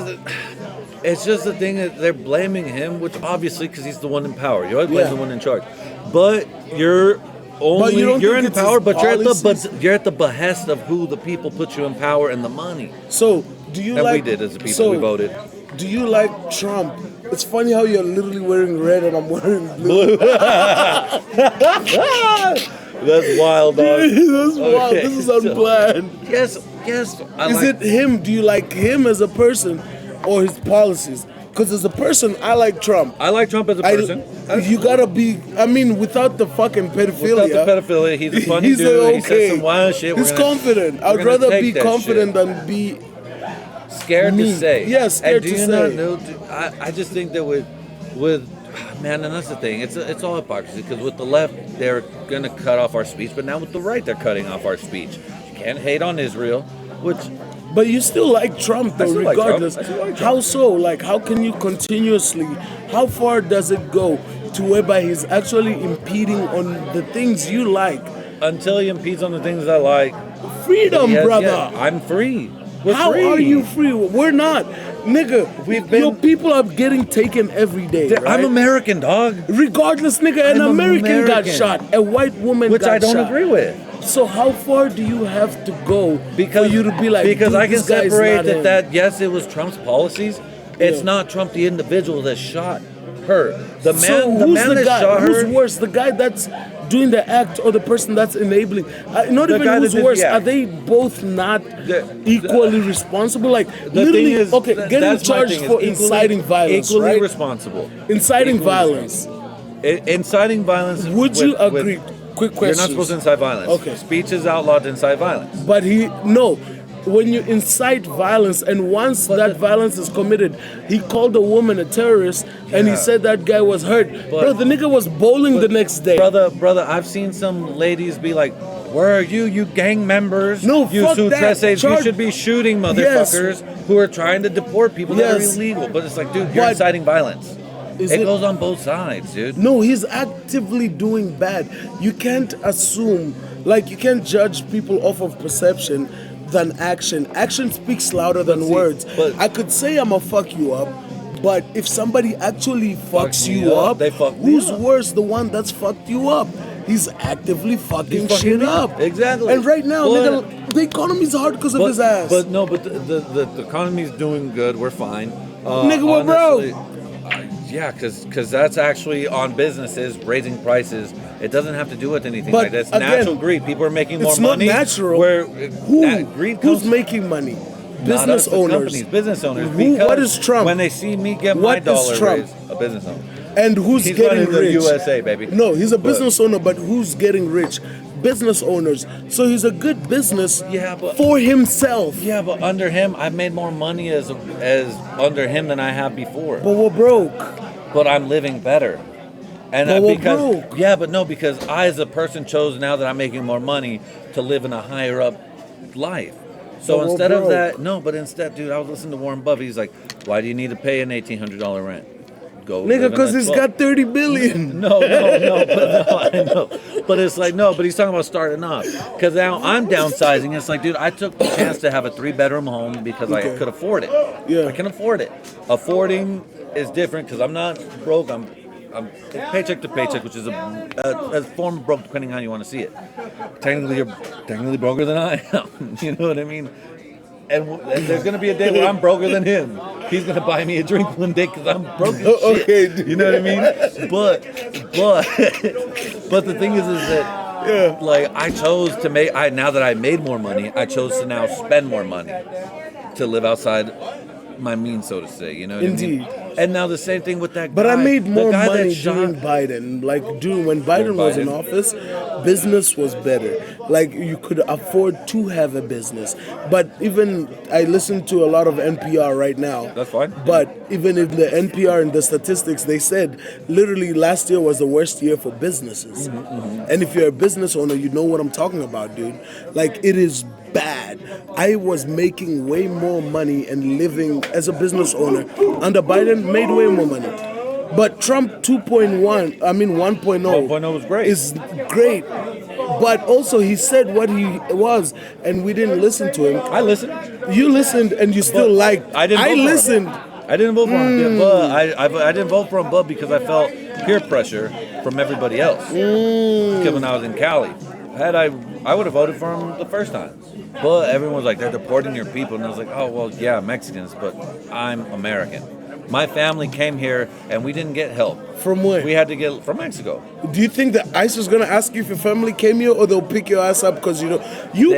it's just the thing that they're blaming him, which obviously because he's the one in power. You always blame the one in charge. But you're in power, but you're at the behest of who the people put you in power and the money. So do you we did as the people we voted. Do you like Trump? It's funny how you're literally wearing red and I'm wearing blue. That's wild, dog. That's wild. This is unplanned. Yes. Is it him? Do you like him as a person or his policies? Because as a person, I like Trump. I like Trump as a person. You gotta be. I mean, without the fucking pedophilia. Without the pedophilia, he's a funny dude. He says some wild shit. He's confident. I'd rather be confident than be scared to say. Yeah, scared to say. And do you not know? I just think that with man, and that's the thing. It's all hypocrisy because with the left they're gonna cut off our speech, but now with the right they're cutting off our speech. You can't hate on Israel, which. But you still like Trump though, regardless. How so? Like, how can you continuously? How far does it go to whereby he's actually impeding on the things you like? Until he impedes on the things I like. Freedom, brother. Yeah, I'm free. How are you free? We're not. Nigga, your people are getting taken every day. Right? I'm American, dog. Regardless, nigga, an American got shot. A white woman got shot. Which I don't agree with. So how far do you have to go for you to be like? Because I can separate that. Yes, it was Trump's policies. It's not Trump the individual that shot her. The man that shot her. Who's worse, the guy that's doing the act or the person that's enabling? Not even who's worse. Are they both not equally responsible? Like literally, getting charged for inciting violence, equally right? responsible. Inciting violence. Inciting violence. Would you agree? Quick question. You're not supposed to incite violence. Okay. Speech is outlawed to incite violence. But when you incite violence and once that violence is committed, he called a woman a terrorist and he said that guy was hurt. Bro, the nigga was bowling the next day. Brother, I've seen some ladies be like, where are you gang members? No, you fuck that. You should be shooting motherfuckers who are trying to deport people that are illegal. But it's like, dude, you're inciting violence. It goes on both sides, dude. No, he's actively doing bad. You can't assume, you can't judge people off of perception than action. Action speaks louder than words. I could say I'ma fuck you up, but if somebody actually fucks you up, who's worse, the one that's fucked you up? He's actively fucking shit up. Exactly. And right now, nigga, the economy's hard because of his ass. But the economy's doing good. We're fine. Nigga, we're broke. Yeah, because that's actually on businesses raising prices. It doesn't have to do with anything like that. It's natural greed. People are making more money. It's not natural. Who's making money? Business owners. Business owners. What is Trump? When they see me get my dollar raised, a business owner. And who's he's getting running rich? The USA, baby. No, he's a business owner, but who's getting rich? Business owners. So he's a good business for himself. Yeah, but under him, I've made more money as under him than I have before. But we're broke. But I'm living better. And but we're broke. Yeah, but no, because I as a person chose now that I'm making more money to live in a higher up life. So instead of that, dude, I was listening to Warren Buffett. He's like, why do you need to pay an $1,800 rent? Go nigga, because he's got 30 billion. No, I know. But it's like, no, but he's talking about starting off. Because now I'm downsizing. It's like, dude, I took the chance to have a 3-bedroom home because I could afford it. Yeah. I can afford it. Affording is different because I'm not broke. I'm paycheck to paycheck, which is a form of broke, depending on how you want to see it. Technically, you're technically broker than I am. You know what I mean? And there's going to be a day where I'm broker than him. He's going to buy me a drink one day because I'm broke as shit. Okay, dude. You know what I mean? But the thing is that I chose to make. Now that I made more money, I chose to now spend more money to live outside my means, so to say. You know what I mean? And now the same thing with that guy. But I made more money during Biden. When Biden was in office, business was better. You could afford to have a business. But even, I listen to a lot of NPR right now. That's fine. But even in the NPR and the statistics, they said literally last year was the worst year for businesses. And if you're a business owner, you know what I'm talking about, dude. It is bad. I was making way more money and living as a business owner under Biden, made way more money. But Trump 1.0 1.0 was great. Is great. But also, he said what he was, and we didn't listen to him. I listened. You listened, and you still liked. I didn't. Vote listened. For him. I didn't vote for him, but I didn't vote for him, but because I felt peer pressure from everybody else. Because when I was in Cali, I would have voted for him the first time. But everyone was like, they're deporting your people. And I was like, oh, well, yeah, Mexicans, but I'm American. My family came here, and we didn't get help. From where? We had to get from Mexico. Do you think that ICE is going to ask you if your family came here, or they'll pick your ass up because you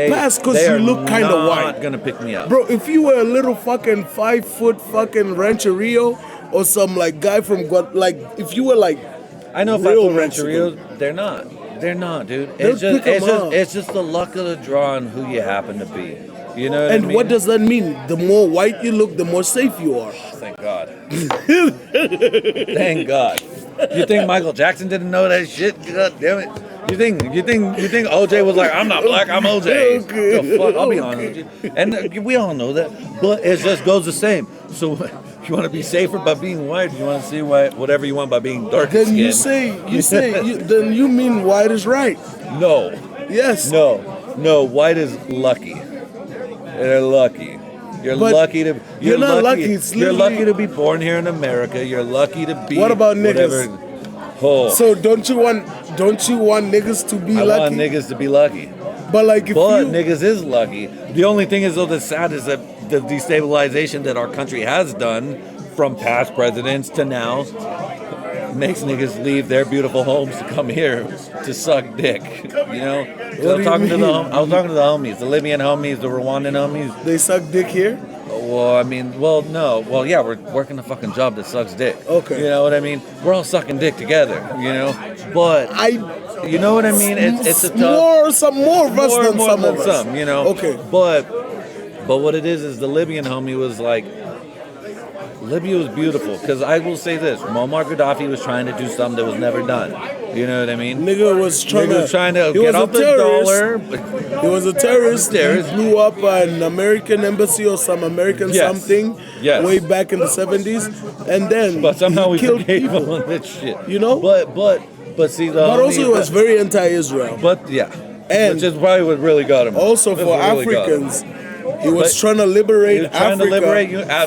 passed because you look kind of white? They're not going to pick me up. Bro, if you were a little fucking 5-foot fucking Rancherio or some like guy from if you were like, I know 5-foot Rancherios, they're not. They're not, dude. It's just the luck of the draw and who you happen to be. You know what I mean? And what does that mean? The more white you look, the more safe you are. Thank God. Thank God. You think Michael Jackson didn't know that shit? God damn it. You think OJ was like, I'm not black, I'm OJ. Okay. The fuck, I'll be honest with you. And we all know that. But it just goes the same. So if you want to be safer by being white, you want to see whatever you want by being dark skinned. Then then you mean white is right. No. Yes. No, white is lucky. They're lucky. You're lucky to. You're not lucky. It's you're lucky to be born here in America. You're lucky to be. What about niggas? Oh. So don't you want niggas to be lucky? I want niggas to be lucky. But like niggas is lucky. The only thing is though that's sad is that the destabilization that our country has done from past presidents to now makes niggas leave their beautiful homes to come here to suck dick. You know? I was talking to the homies, the Libyan homies, the Rwandan homies. They suck dick here? No. Well, yeah, we're working a fucking job that sucks dick. Okay. You know what I mean? We're all sucking dick together, you know? But you know what I mean? It's a tough... More of us than some of us. Some, you know? Okay. But what it is the Libyan homie was like, Libya was beautiful, because I will say this, Muammar Gaddafi was trying to do something that was never done. You know what I mean? Nigga was trying to get off the dollar. He was a terrorist. He blew up an American embassy or some American something way back in the 70s. And then but somehow we killed forgave people. him on that shit. You know? But see, but also he was very anti-Israel. But yeah. And which is probably what really got him. Also for Africans, he was trying to liberate Africa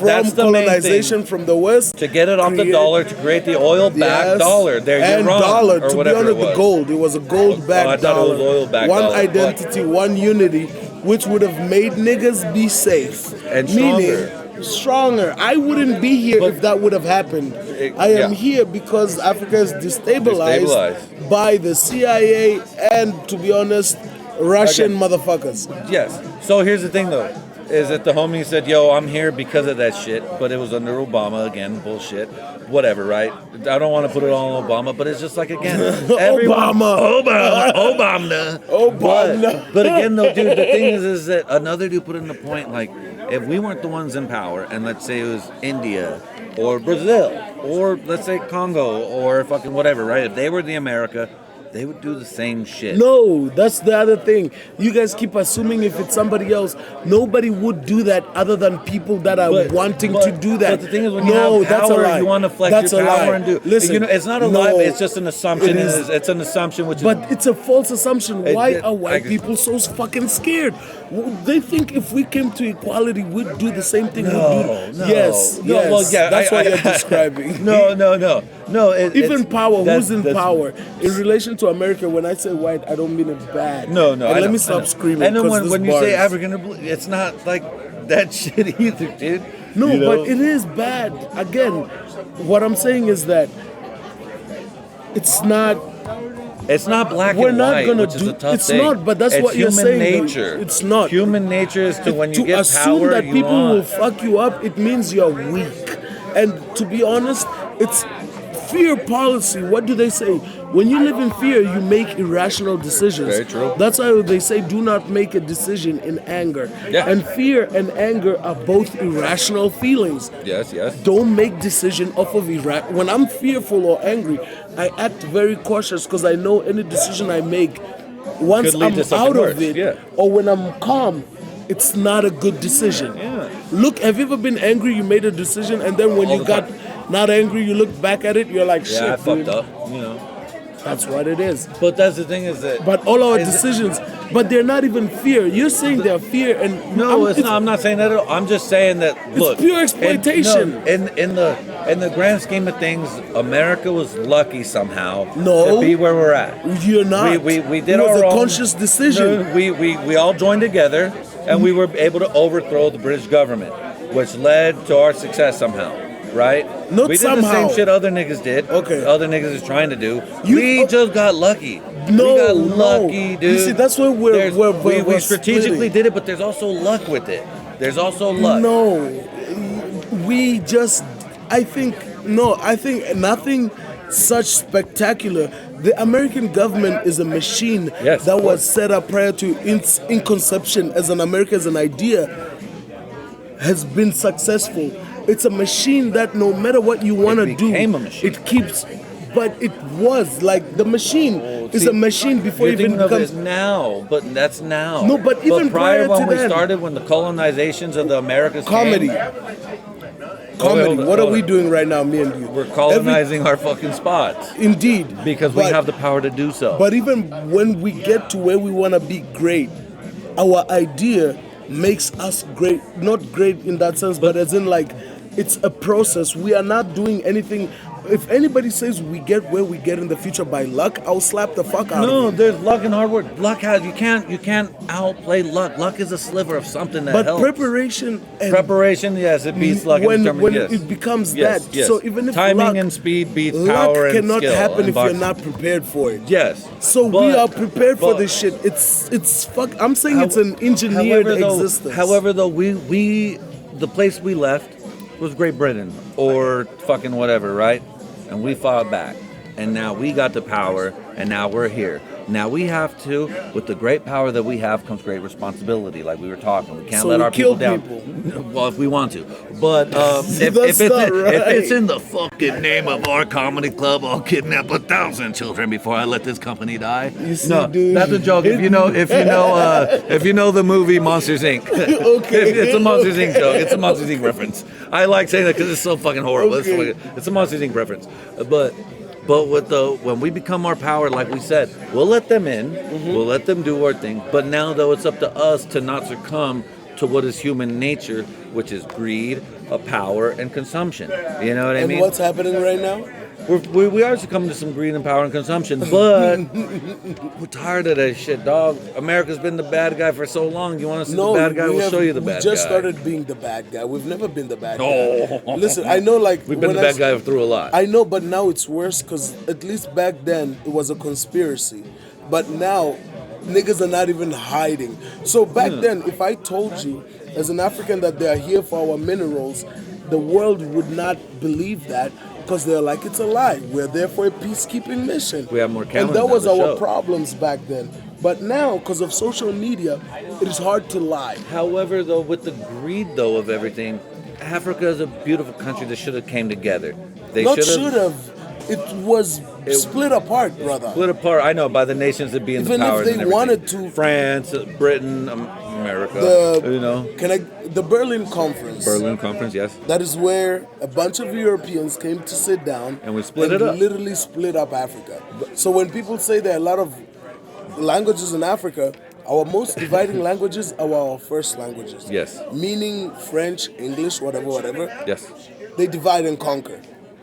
from colonization from the West. To get it off the dollar, to create the oil-backed dollar. There you're wrong. Dollar, or to be honest, the gold. It was a gold-backed dollar. It was oil-backed one dollar. identity, one unity, which would have made niggas be safe. And stronger. Meaning, stronger. I wouldn't be here if that would have happened. I am here because Africa is destabilized by the CIA and, to be honest, Russian motherfuckers. Yes. So here's the thing, though, is that the homie said, yo, I'm here because of that shit, but it was under Obama, again, bullshit, whatever, right? I don't want to put it all on Obama, but it's just like, again, Obama. But again, though, dude, the thing is that another dude put in the point, like, if we weren't the ones in power, and let's say it was India, or Brazil, or let's say Congo, or fucking whatever, right? If they were the America, they would do the same shit. No, that's the other thing. You guys keep assuming if it's somebody else, nobody would do that other than people that are wanting to do that. But the thing is, when you have power, you want to flex your power and do. Listen, you know, it's not a lie. It's just an assumption. It's an assumption, but it's a false assumption. Why are white people so fucking scared? They think if we came to equality, we'd do the same thing. Yes. Well, yeah, that's what you're describing. No. Even power. Who's in power in relation to America? When I say white, I don't mean it bad. No. Let me stop screaming. And then when you say African, it's not like that shit either, dude. No, you know? But it is bad. Again, what I'm saying is that it's not. It's not black We're and not white, gonna which is a tough it's thing. Not, but that's it's what you're saying. Human nature. It's not. Human nature is to when you get assume power, that people will fuck you up. It means you're weak. And to be honest, it's fear policy. What do they say? When you live in fear, you make irrational decisions. Very true. That's why they say do not make a decision in anger. Yeah. And fear and anger are both irrational feelings. Yes. Don't make decision off of when I'm fearful or angry, I act very cautious because I know any decision I make, once I'm out of it, or when I'm calm, it's not a good decision. Yeah. Look, have you ever been angry? You made a decision, and then when you got not angry, you look back at it, you're like, shit, I fucked dude. up, you know. That's what it is. But that's the thing is that. But all our is- decisions, but they're not even fear. You're saying they're fear, and No, it's not. I'm not saying that at all. I'm just saying that. Look, pure exploitation. In the grand scheme of things, America was lucky somehow No. to be where we're at. You're not. We did it was our a own conscious decision. No, we all joined together, and we were able to overthrow the British government, which led to our success somehow. Right? Not we did somehow. the same shit other niggas did. Okay. Other niggas is trying to do. You- we just got lucky. No, we got no. lucky, dude. You see, that's why There's- we we're strategically splitting. did it, but there's also luck with it. There's also luck. No, we just. I think nothing such spectacular. The American government is a machine Yes, that of was course. set up prior to its inconception as an America, as an idea, has been successful. It's a machine that no matter what you want to do, became a machine. it keeps. But it was like the machine is see, a machine before You're it even thinking of becomes. it now, but that's now. No, but even prior when to we then- started, when the colonizations of the Americas Comedy. came, Comedy. hold on, What are hold we on. doing right now, me and you? we're colonizing our fucking spots Indeed. because we But- have the power to do so. But even when we get to where we want to be great, our idea makes us great. Not great in that sense, but as in like it's a process. We are not doing anything. If anybody says we get where we get in the future by luck, I'll slap the fuck out No, of you. there's luck and hard work. Luck has you can't outplay luck. Luck is a sliver of something that But helps. preparation and Preparation, yes, it beats luck and when determination. Yes. it becomes Yes, that. yes. So even if timing luck, and speed beats luck power and cannot skill happen and if you're boxing. not prepared for it. Yes. So we But- are prepared for but- this shit. It's fuck. I'm saying it's an engineered existence. However, though, we the place we left was Great Britain or fucking whatever, right? And we fought back, and now we got the power, and now we're here. Now we have to, with the great power that we have, comes great responsibility. Like we were talking, we can't So let we our people kill down. people. Well, if we want to, but if That's not right. it's in the fucking name of our comedy club, I'll kidnap 1,000 children before I let this company die. You see, no, dude, that's a joke. If you know the movie Monsters Inc. Okay. It's a Monsters Inc. joke. It's a Monsters Inc. reference. I like saying that because it's so fucking horrible. Okay. It's a Monsters Inc. reference. But when we become our power, like we said, we'll let them in. Mm-hmm. We'll let them do our thing. But now, though, it's up to us to not succumb to what is human nature, which is greed, power, and consumption. You know what I And mean? what's happening right now? We are succumbing to some greed and power and consumption, but we're tired of that shit, dog. America's been the bad guy for so long. You want to see the bad guy? We'll show you the bad guy. We just started being the bad guy. We've never been the bad Oh. guy. Listen, I know like We've been when the bad guy through a lot. I know, but now it's worse because at least back then it was a conspiracy. But now niggas are not even hiding. So back then, if I told you as an African that they are here for our minerals, the world would not believe that because they're like, it's a lie. We're there for a peacekeeping mission. We have more And cameras that now was to our show. problems back then. But now, because of social media, it is hard to lie. However, though, with the greed though of everything, Africa is a beautiful country that should have came together. They Not should should have. It was split apart, brother. split apart. I know by the nations that be in Even the if power. they and everything. wanted to- France, Britain, America. The Berlin Conference. Berlin Conference, yes. That is where a bunch of Europeans came to sit down And we split it up. Literally split up Africa. So when people say there are a lot of languages in Africa, our most dividing languages are our first languages. Yes. Meaning French, English, whatever. Yes. They divide and conquer.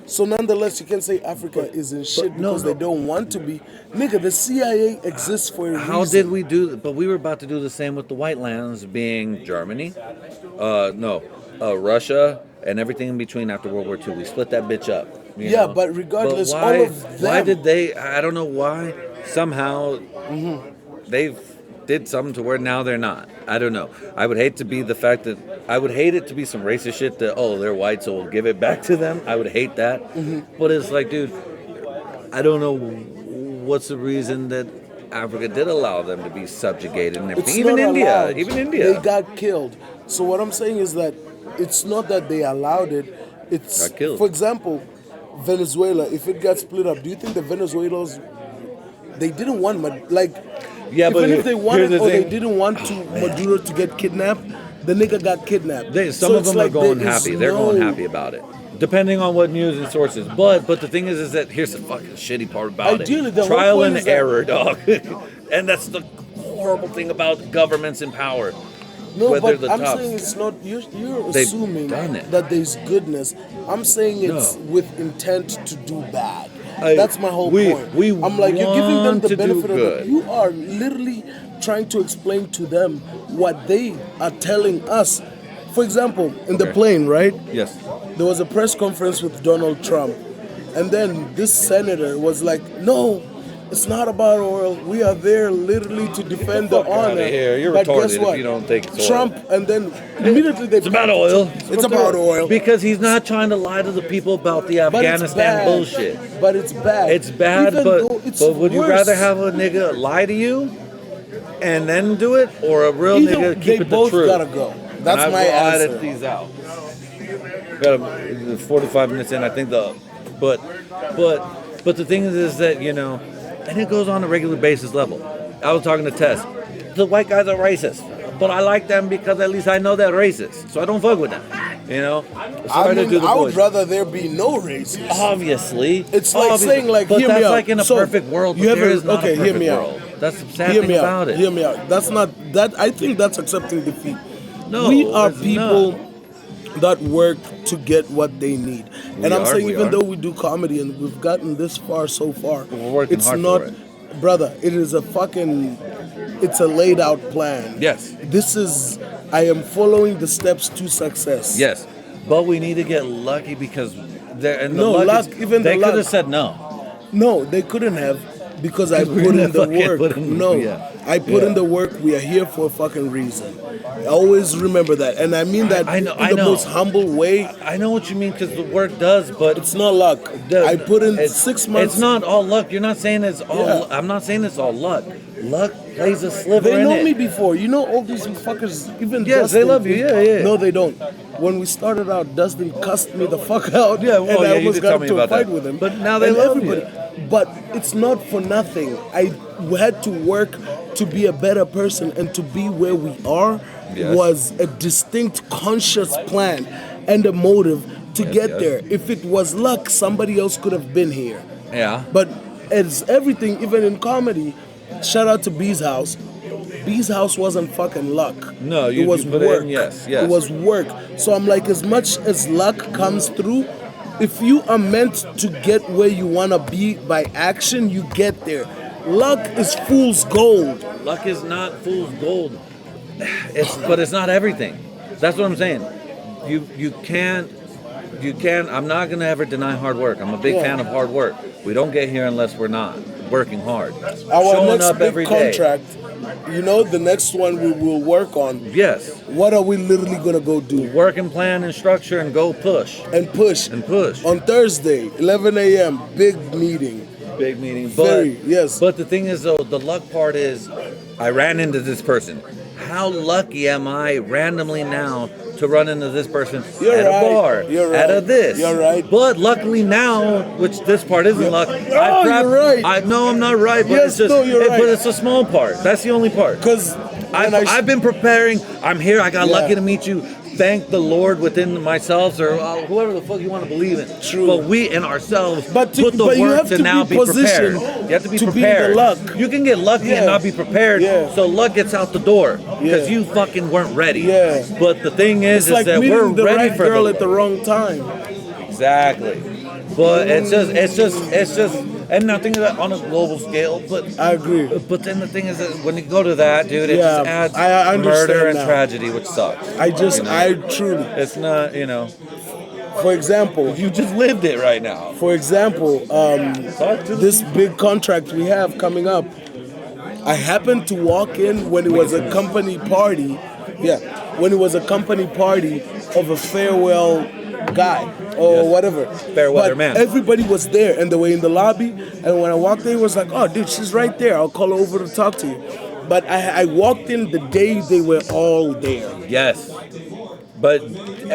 So nonetheless, you can say Africa is in shit because they don't want to be. Nigga, the CIA exists for a reason. How did we do? But we were about to do the same with the white lands, being Germany, Russia, and everything in between after World War II. We split that bitch up. you Yeah, know? but regardless, why, all of Why them- did they? I don't know why. Somehow, they've did something to where now they're not. I don't know. I would hate to be the fact that I would hate it to be some racist shit that they're white, so we'll give it back to them. I would hate that. But it's like, dude, I don't know what's the reason that Africa did allow them to be subjugated and everything. It's not allowed. Even India. They got killed. So what I'm saying is that it's not that they allowed it. It's Got killed. For example, Venezuela. If it got split up, do you think the Venezuelans they didn't want Yeah, but even if they here's wanted the or they thing. didn't want to Maduro to get kidnapped, the nigga got kidnapped. Some So of it's them like are going there is happy. They're going no- happy about it. Depending on what news and sources. But the thing is that here's the fucking shitty part about Ideally, it. the whole Trial point and is that- error, dog. And that's the horrible thing about governments in power. No, Whether but the I'm tops. saying it's not. You're They've assuming done it. that there's goodness. I'm saying it's No. with intent to do bad. I- That's my whole we- point. we I'm like, you're giving them want the to do benefit of good. it. You are literally trying to explain to them what they are telling us. For example, in the Okay. plane, right? Yes. There was a press conference with Donald Trump, and then this senator was like, "No, it's not about oil. We are there literally to defend the fuck outta honor." here. You're but retarded guess if what? you don't think it's oil. Trump, and then immediately they. It's about oil. It's about oil. Because he's not trying to lie to the people about the But it's Afghanistan bad. bullshit. But it's bad. It's bad, Even though but it's would you worse. rather have a nigga lie to you and then do it, or a real Either nigga they keep it the both truth? gotta go. That's and my I'll answer. edit these out. Got 45 minutes in. I think but the thing is that and it goes on a regular basis level. I was talking to Tess. The white guys are racist, but I like them because at least I know they're racist, so I don't fuck with them. Sorry to do the I would voice. rather there be no racism. Obviously, It's like saying, like, but hear me that's out. like in a So, perfect world. you But there haven't- is not okay, a hear perfect me out. world. That's the sad Hear thing me about out. it. Hear me out. That's not that. I think that's accepting defeat. No, we are it's people not. that work to get what they need. And I'm saying, we even are. though we do comedy and we've gotten this far so far, We're working it's hard not, for brother. It is a fucking. It's a laid out plan. Yes. This is. I am following the steps to success. Yes, but we need to get lucky because the No, luck luck, is, even the they could luck. have said no. No, they couldn't have because I we put in didn't the fucking work. put in- No, yeah. I put Yeah. in the work. We are here for a fucking reason. Always remember that, and I mean that I know- in I the know. most humble way. I know what you mean because the work does, but It's not luck. I put in it's- 6 months. It's not all luck. You're not saying it's all. Yeah. I'm not saying it's all luck. Luck plays a sliver They in know it. me before. You know all these fuckers. Even Yes, they Dustin, love you. Yeah, yeah. No, they don't. When we started out, Dustin cussed me the fuck out. Yeah, well, and yeah, I you almost did got tell me into a about that. fight with him. But now they And love you. But it's not for nothing. I had to work to be a better person, and to be where we are Yes. was a distinct, conscious plan and a motive to get yes. there. If it was luck, somebody else could have been here. Yeah. But as everything, even in comedy, shout out to B's House. B's House wasn't fucking luck. No, it was you put it in, work. yes. It was work. So I'm like, as much as luck comes through, if you are meant to get where you want to be by action, you get there. Luck is fool's gold. Luck is not fool's gold. But it's not everything. That's what I'm saying. You can't. I'm not gonna ever deny hard work. I'm a big Yeah. fan of hard work. We don't get here unless we're not working hard. Our Showing next up big every day. contract, the next one we will work on. Yes. What are we literally gonna go do? Work and plan and structure and go push And push. and push. On Thursday, 11 a.m., big meeting. Big meeting. Very, yes. But the thing is, though, the luck part is, I ran into this person. How lucky am I randomly now to run into this person You're at right. a bar, You're at a right. this? You're right. But luckily now, which this part isn't luck. Oh, you're right. I know I'm not right, but Yes, it's just. no, you're right. But it's a small part. That's the only part. Because I've been preparing. I'm here. I got Yeah. lucky to meet you. Thank the Lord within myself, or whoever the fuck you want to believe in. True. But we in ourselves But put the you work have to to now be be prepared. positioned You have to be to be the prepared. luck. You can get lucky Yeah. and not be prepared. Yeah. So luck gets out the door because Yeah. you fucking weren't ready. Yeah. But the thing it's is like that we're meeting the ready right for girl the at the wrong time. exactly. But it's just, and nothing that on a global scale. But I agree. but then the thing is that when you go to that, dude, it Yeah, just adds I understand murder and now. tragedy, which sucks. I know? truly, It's not, for example, you just lived it right now. Talk to this big contract we have coming up, I happened to walk in when it was a company party. Yeah, when it was a company party of a farewell guy or Yes. whatever. Fair weather But man. everybody was there and they were in the lobby. And when I walked in, it was like, oh, dude, she's right there. I'll call her over to talk to you. But I walked in the day they were all there. Yes. But,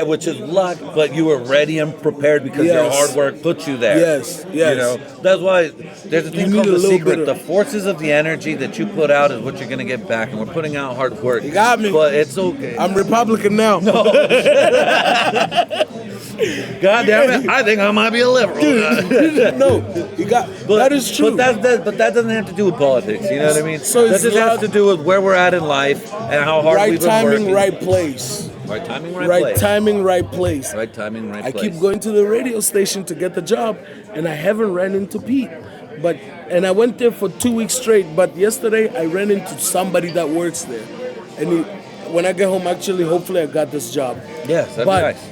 which is luck, but you were ready and prepared because your Yes. hard work put you there. Yes, yes. That's why there's a thing need called a The little Secret. bit The of- forces of the energy that you put out is what you're going to get back. And we're putting out hard work. You got me. But it's okay. I'm Republican now. God damn it! I think I might be a liberal. No, you got that is true. But that doesn't have to do with politics. You know what I mean? So that it's just has not- to do with where we're at in life and how hard Right we've been timing, working. right place. Right timing, right, Right place. timing, right place. Right timing, right I place. keep going to the radio station to get the job, and I haven't ran into Pete. And I went there for 2 weeks straight. But yesterday I ran into somebody that works there, and when I get home, actually, hopefully I got this job. Yes, that'd But- be nice.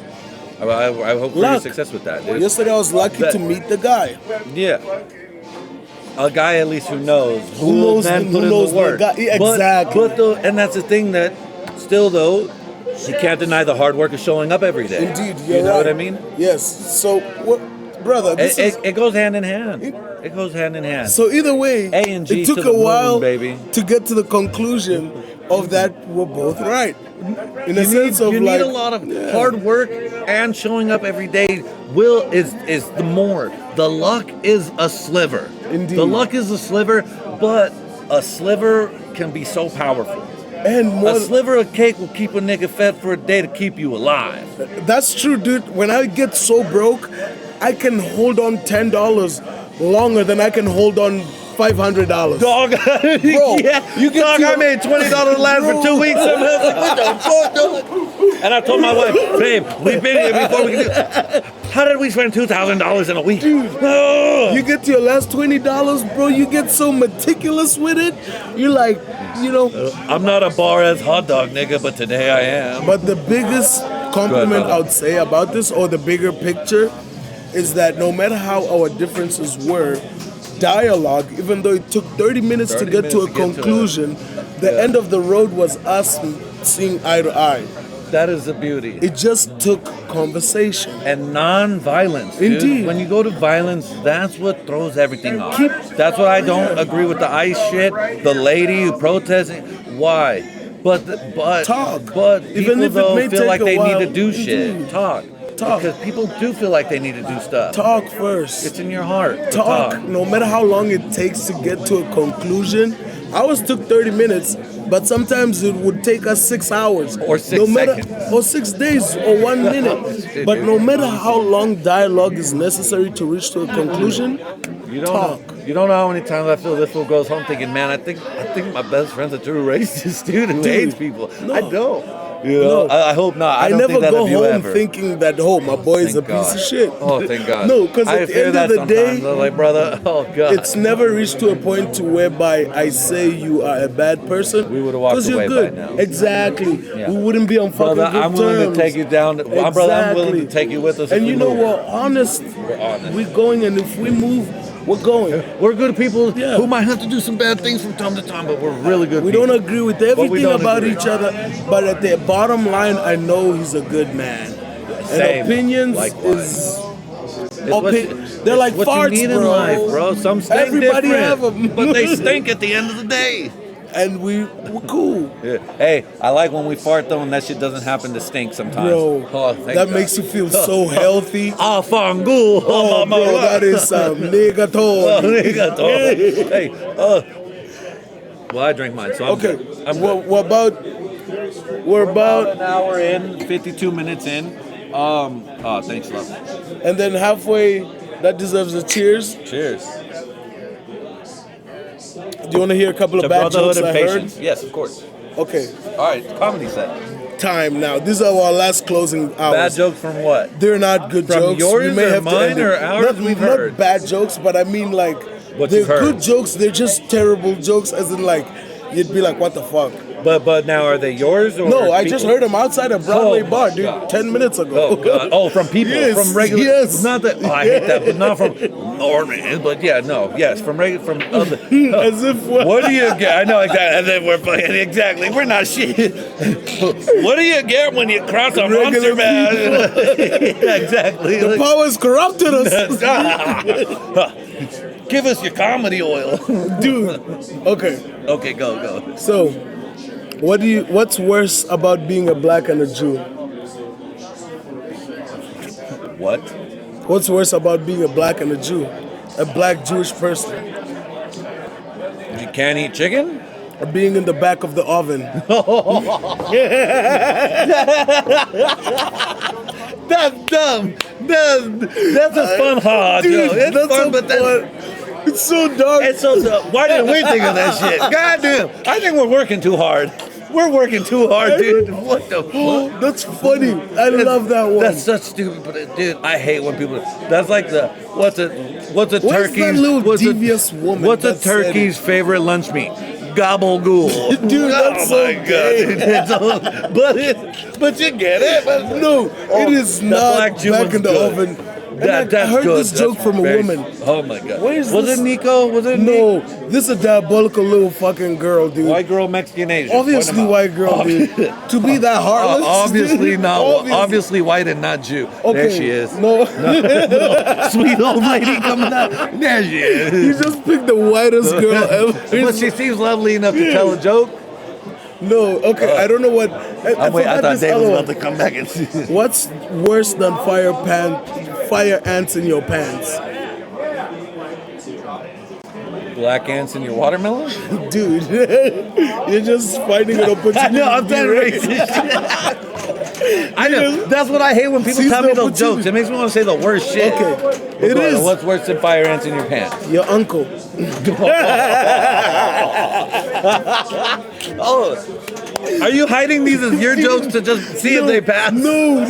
I hope for your Luck. success with that, dude. Yesterday I was lucky to meet the guy. Yeah. A guy at least who knows. Who knows then the- put who in knows the work. the guy- exactly. And that's the thing that still though, you can't deny the hard work of showing up every day. Indeed, You you're know right. what I mean? Yes. So, brother, this is. It goes hand in hand. It goes hand in hand. So either way, A and G it took to the a moon, while baby. to get to the conclusion of that we're both right. In a sense of you like, need a lot of hard work and showing up every day. Is the more. The luck is a sliver. Indeed. The luck is a sliver, but a sliver can be so powerful. and more. A sliver of cake will keep a nigga fed for a day to keep you alive. That's true, dude. When I get so broke, I can hold on $10 longer than I can hold on $500. Dog, yeah, you get dog, to- I made $20 last for 2 weeks. I'm like, what the fuck, dog? And I told my wife, babe, we've been here before. We can do. How did we spend $2,000 in a week? Oh. You get to your last $20, bro. You get so meticulous with it. You're like, I'm not a bar ass hot dog nigga, but today I am. But the biggest compliment brother. I would say about this, or the bigger picture, is that no matter how our differences were, dialogue, even though it took 30 minutes to 30 get to a minutes to get to conclusion, the end of the road was us seeing eye to eye. That is the beauty. It just took conversation. And non-violence, dude. Indeed. When you go to violence, that's what throws everything off. That's why I don't agree with the ICE shit. The lady who protesting. Why? But Talk. But Even people if it though may feel take like a they while. need to do shit. Indeed. Talk. Talk. Because people do feel like they need to do stuff. Talk first. It's in your heart. to Talk. No matter how long it takes to get to a conclusion. Ours took 30 minutes, but sometimes it would take us 6 hours. Or 6 seconds. Or 6 days, or 1 minute. But no matter how long dialogue is necessary to reach to a conclusion, You don't talk. know. You don't know how many times I feel this fool goes home thinking, man, I think my best friend's a true racist dude who hates people. no. I don't. You know, No. I hope not. I don't never think that go of you home ever. thinking that, oh, my boy is a Thank piece God. of shit. Oh, thank God. No, because I at the fear end that of the sometimes. day, I'm like, brother, oh God. it's never reached to a point to whereby I say you are a bad person. We would've walked 'cause you're away good. by now. Exactly. Yeah. We wouldn't be on fucking brother, good I'm willing terms. to take you down. Brother, I'm willing to Exactly. take you with us. And if you we know move. what? Honest. We're honest. We're going, and if we move, we're going. We're good people Yeah. who might have to do some bad things from time to time, but we're really good We people. don't agree with we everything don't about agree. each other, but at the bottom line, I know he's a good man. Same. And opinions Likewise. is. It's what you- They're it's like what farts, you need bro. in life, bro. Some stink Everybody different, have 'em. but they stink at the end of the day. And we're cool. Yeah. Hey, I like when we fart though, and that shit doesn't happen to stink sometimes. Bro, Oh, thank that God. makes you feel so healthy. Ah, fangu. Oh, bro, that is some nigga Oh, talk. nigga, dog. Hey, well, I drank mine, so I'm Okay, good. I'm we're good. we're about, an hour in, 52 minutes in. Oh, thanks, love. and then halfway, that deserves a cheers. Cheers. Do you want to hear a couple To of bad brotherhood jokes and I heard? patience. Yes, of course. Okay, All right, comedy set. time now. These are our last closing hours. Bad jokes from what? They're not good From jokes. yours we may or have to mine end it. or ours Not, we've not heard? bad jokes, but I mean like What they're you've heard. good jokes. They're just terrible jokes, as in like you'd be like, what the fuck? But now are they yours or? No, I just people? heard them outside a Broadway Oh, my bar, dude, God. 10 minutes ago. Oh God! Oh, from people, Yes, from regular. yes. Not that. Oh, I hate that, but not from Norman. But yeah, no, yes, from regular, from other. As if What do you get? I know exactly. And then we're fucking exactly. We're not shit. What do you get when you cross a Regular monster man? Yeah, exactly. the powers corrupted us, Give us your comedy oil. dude. Okay, Okay, go. so what's worse about being a black and a Jew? What? What's worse about being a black and a Jew? A black Jewish person? You can't eat chicken? Or being in the back of the oven? That's dumb. That's a fun joke. It's that's fun, so but that's... fun. It's so dark. It's so dumb. Why didn't we think of that shit? God damn. I think we're working too hard. We're working too hard, dude. What the fuck? That's funny. I love that one. That's such stupid, but dude, I hate when people. That's like the what's a turkey's that little what's devious woman What's a that said turkey's favorite lunch meat? Gabagool. Dude, that's oh so my god, dude. But you get it. But No, it is the not black Jew back one's in the good. oven. And That's I heard good. this joke That's from a very- woman. Oh my god. Where is was this? it Nico? Was it No, this is a diabolical little fucking girl, dude. White girl, Mexican, Asian. Obviously Point 'em out. white girl, dude. To be that heartless. Obviously dude. not. Obviously white and not Jew. Okay. There she is. No. Sweet old lady coming out. There she is. You just picked the whitest girl ever. But she seems lovely enough to tell a joke. No, okay, I don't know what. I I forgot thought this Dave was other about one. to come back and see. What's worse than fire ants in your pants? Black ants in your watermelon? Dude, you're just finding an opportunity. I know, I'm to be done racist. racist. I know. That's what I hate when people Seize tell the me those opportunity. jokes. It makes me want to say the worst shit. Okay, But it go on, is. What's worse than fire ants in your pants? Your uncle. Oh, are you hiding these as your jokes to just see if they pass? No.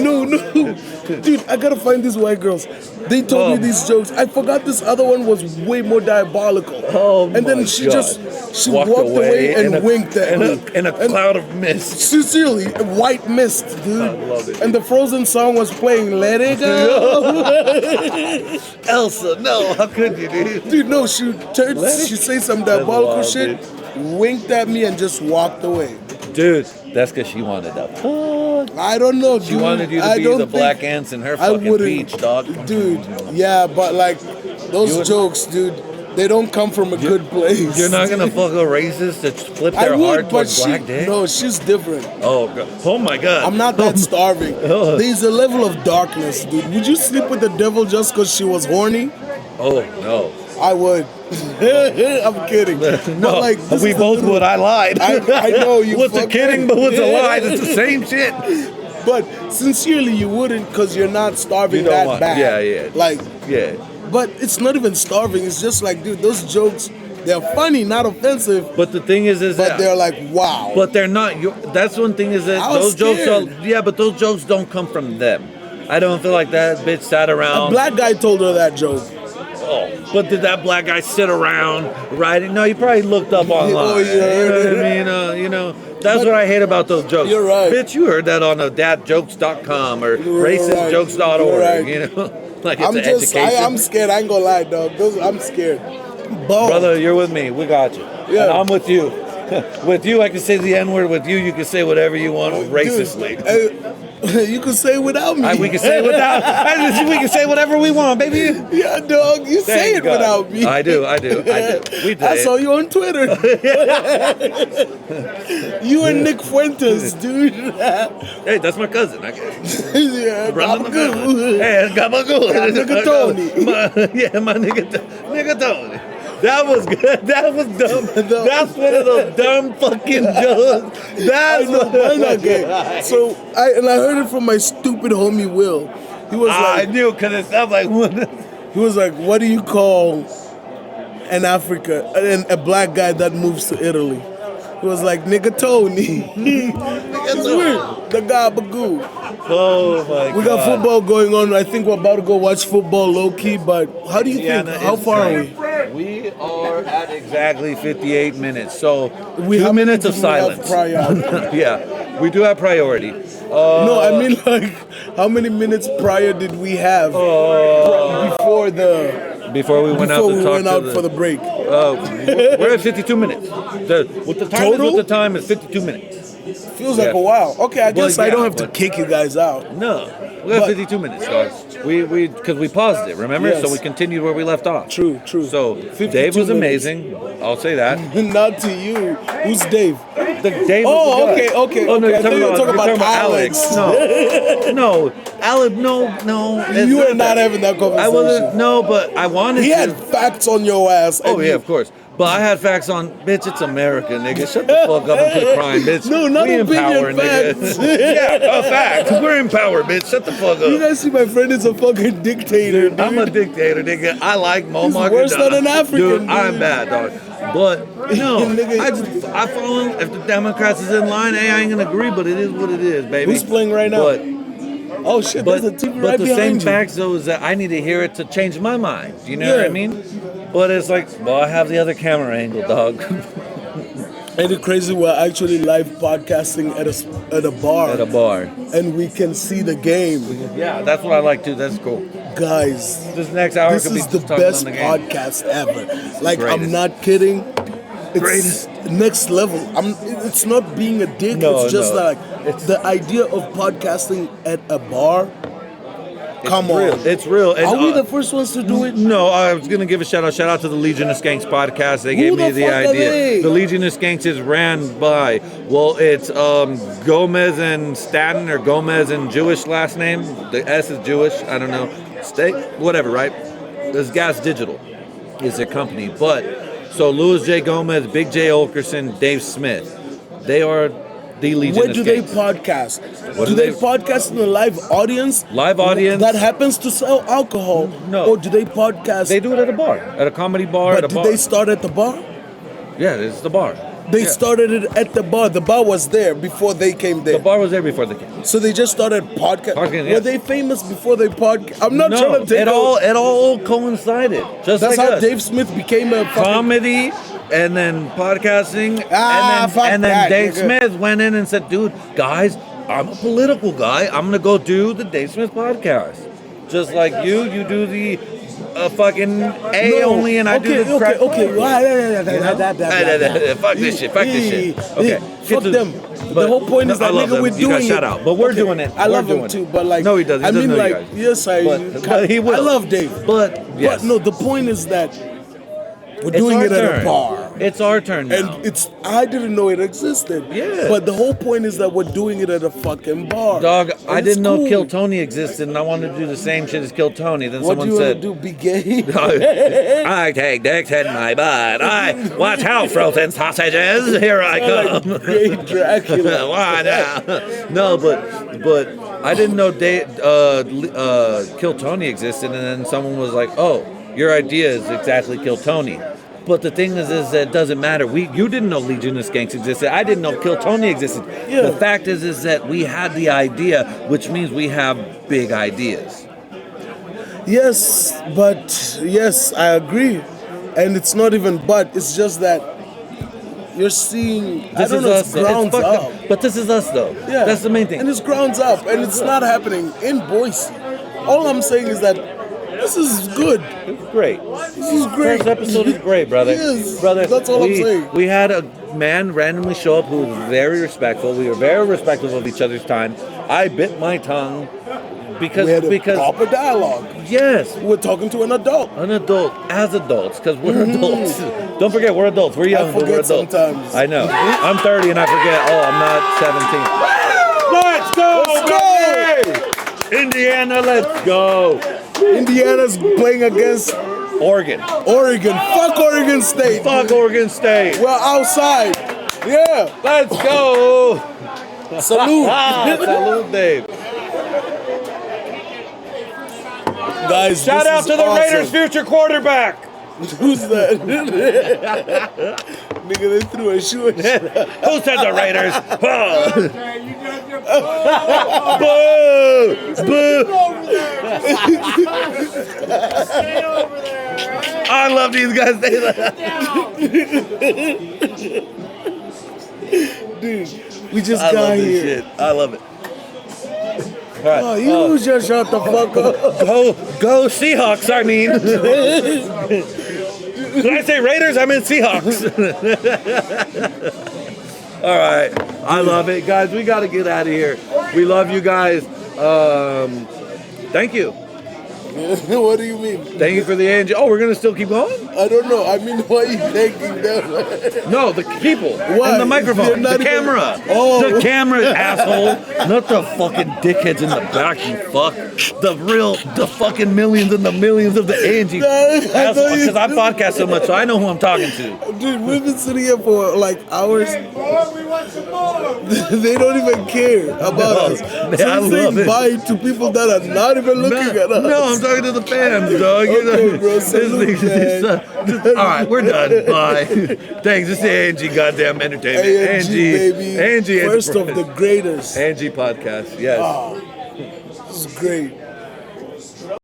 Dude, I gotta find these white girls. They told me these jokes. I forgot this other one was way more diabolical. Oh and then my she God. just walked away and winked at me. in a cloud of mist. Sincerely, white mist, dude. I love it. And the Frozen song was playing. Let it go. Elsa, no, how could you, dude? Dude, no, she turned. She say some diabolical wild, shit, winked at me, and just walked away. Dude, that's because she wanted that. I don't know, She dude. wanted you I to be don't the black think- ants in her I fucking wouldn't. peach, dog. Dude, yeah, but like those jokes, dude, they don't come from a good place. You're not gonna fuck a racist to flip I their would, heart but towards she, black dick? no, she's different. Oh, God. Oh my god. I'm not that starving. There's a level of darkness, dude. Would you sleep with the devil just because she was horny? Oh no. I would. I'm kidding. No, But like, this we is the both little- would. I lied. I know you. What's a fucking- kidding, but what's a lie? It's the same shit. But sincerely, you wouldn't because you're not starving You don't that want- bad. yeah. Like, Yeah. but it's not even starving. It's just like, dude, those jokes, they're funny, not offensive, But the thing is but that. they're like, wow. But they're not. That's one thing is that I was those jokes scared. are. Yeah, but those jokes don't come from them. I don't feel like that bitch sat A around. black guy told her that joke. Oh, but did that black guy sit around writing? No, he probably looked up online. Oh, yeah. You know what I mean? That's what I hate about those jokes. You're right. Bitch, you heard that on a dadjokes.com or You're right. racistjokes.org. You're right. You know, like it's I'm an just, education. I'm scared. I ain't gonna lie, dog. I'm scared. Ball. Brother, you're with me. We got you. Yeah. And I'm with you. With you, I can say the N word. With you, you can say whatever you want racistly. Dude, you can say without me. We can say without. We can say whatever we want, baby. Yeah, dog. You Thank say it God. without me. I do. We did. I saw you on Twitter. You and Nick Fuentes, dude. Hey, that's my cousin. Yeah, Brother I'm good. Hey, Gabagool. Yeah, nigga Tony. My nigga Tony. That was good. That was dumb. That's one of those dumb fucking jokes. That's No, mine not gay. So I heard it from my stupid homie Will. He was I like, knew because it sounds like one. he was like, what do you call an a black guy that moves to Italy? He was like, nigga Tony. It's weird. The Gabagoo. Oh my god. We got football going on. I think we're about to go watch football low key. But how do you think? How far are we? We are at exactly 58 minutes. So How 2 many minutes of do we have silence. priority? Yeah, we do have priority. No, I mean like, how many minutes prior did we have before Before we went out before to we talk went to out the, for the break? we're at 52 minutes. With the time Total? is with the time is 52 minutes. Feels like a while. Okay, I guess I yeah, don't have to but- kick you guys out. No, we have But- 52 minutes, guys. We because we paused it, remember? Yes. So we continued where we left off. True. So 52 Dave was minutes. amazing. I'll say that. Not to you. Who's Dave? Dave was Oh, the guy. okay. Oh no, okay. you're I thought you were talking about Alex. No, Alex. No. it's You were that. not having that conversation. I wasn't. No, but I wanted He to. had facts on your ass. Oh and yeah, you- of course. But I had facts on, bitch, it's America, nigga. Shut the fuck up and quit crying, bitch. No, not we in power, opinion, nigga. facts. Yeah, facts. We're in power, bitch. Shut the fuck You up. guys see my friend is a fucking dictator, dude. I'm a dictator, nigga. I like Muammar worse than Gaddafi. an African, Dude, I'm bad, dog. But no, Nigga. I follow him. If the Democrats is in line, hey, I ain't gonna agree, but it is what it is, baby. Who's playing right now? But Oh shit, there's a TV right the same behind you. facts though is that I need to hear it to change my mind. You know what I Yeah. mean? But it's like, well, I have the other camera angle, dog. And it's crazy, we're actually live podcasting at a bar. At a bar. And we can see the game. Yeah, that's what I like too. That's cool. Guys, This next hour this could be is the just talking best on the game. podcast ever. Like, I'm Greatest. not kidding. It's Greatest. next level. It's not being a dick. No, it's just no. like the idea of podcasting at a bar. Come on. Real. It's real. And, Are we the first ones to do it? No, I was going to give a shout out to the Legion of Skanks podcast. They gave Who me the the fuck are idea. they? The Legion of Skanks is ran by, well, it's Gomez and Stanton, or Gomez and Jewish last name. The S is Jewish. I don't know. Whatever, right? This Gas Digital is their company. But, so Louis J. Gomez, Big J. Olkerson, Dave Smith, they are the Legion Where of do they Skanks. podcast? What do do they they- podcast in a live audience? Live audience. That happens to sell alcohol? No. Or do they podcast? They do it at a bar, at a comedy bar, But at a did bar. they start at the bar? Yeah, it's the bar. They Yeah. started it at the bar. The bar was there before they came there. The bar was there before they came. So they just started podcast. Podcasting, yeah. Were they famous before they podcast? I'm not No, trying to take it all coincided. Just That's like how us. Dave Smith became a fucking. Comedy, and then podcasting, Fuck and then that, Dave nigga. Smith went in and said, "Dude, guys, I'm a political guy. I'm gonna go do the Dave Smith podcast. Just like you do the fucking A No. only, and I do the crack." Okay. Fuck this shit. Fuck this shit. Okay, Fuck get to- them. but- The whole point is no, I that love nigga, them. we're You got doing it. shout out, but we're doing it. I We're love him doing too, it. but like, No, he doesn't. He I doesn't mean, know you like, guys. yes, But he will. I love Dave. But yes. But no, the point is that we're It's doing our it at turn. a bar. It's our turn now. And I didn't know it existed. Yeah. But the whole point is that we're doing it at a fucking bar. Dog, And I it's didn't know cool. Kill Tony existed, and I wanted to do the same shit as Kill Tony. Then What do someone you want to said, do? Be gay? I take dicks in my butt. I watch out, frozen sausages. Here I come. Like gay Dracula. Why now? No, but I didn't know Kill Tony existed, and then someone was like, "Oh, your idea is exactly Kill Tony." But the thing is that it doesn't matter. You didn't know Legion of Skanks existed. I didn't know Kill Tony existed. Yeah. The fact is that we had the idea, which means we have big ideas. Yes, I agree. And it's not even but, it's just that you're seeing, I don't know, it's though. grounds fucked up. But this is us, though. Yeah. That's the main thing. And it's grounds up, and it's not happening in Boise. All I'm saying is that this is good. It's great. This is great. First episode is great, brother. Yes, Brother, that's all I'm saying. We had a man randomly show up who was very respectful. We were very respectful of each other's time. I bit my tongue because We had a proper dialogue. yes, We're talking to an adult. an adult as adults, because we're adults. Don't forget, we're adults. We're young, but we're forget adults. sometimes. I know. I'm 30 and I forget. Oh, I'm not 17. Let's go, baby! Indiana, let's go. Indiana's playing against Oregon. Oregon. Fuck Oregon State. Fuck Oregon State. We're outside. Yeah. Let's go. Salute. Salute, Dave. Guys, Shout this out is to the awesome. Raiders' future quarterback. Who's that? Nigga, they threw a shoe and shit. Who said the Raiders? Boo! I love these guys. Dude, we just I got love here. this shit. I love it. All right. Oh, you just shut the fuck up. Go Seahawks, I mean. Did I say Raiders? I meant Seahawks. All right. I love it. Guys, we got to get out of here. We love you guys. Thank you. What do you mean? Thank you for the energy. Oh, we're going to still keep going? I don't know. I mean, why are you thanking them? No, the people. Why? And the They're microphone. not The even- camera. Oh. The camera, asshole. Not the fucking dickheads in the back, you fuck. The fucking millions and the millions of the Angie. I know you- Because I podcast so much, so I know who I'm talking to. Dude, we've been sitting here for like hours. They don't even care about us. Man, So I we're love saying it. bye to people that are not even looking at us. No, I'm talking to the fans, dog. Okay, bro, salute, All right, we're done. Bye. Thanks. This is Angie Goddamn Entertainment. Angie, baby. Angie First of Enterprise. the greatest. Angie Podcast. Yes. This is great.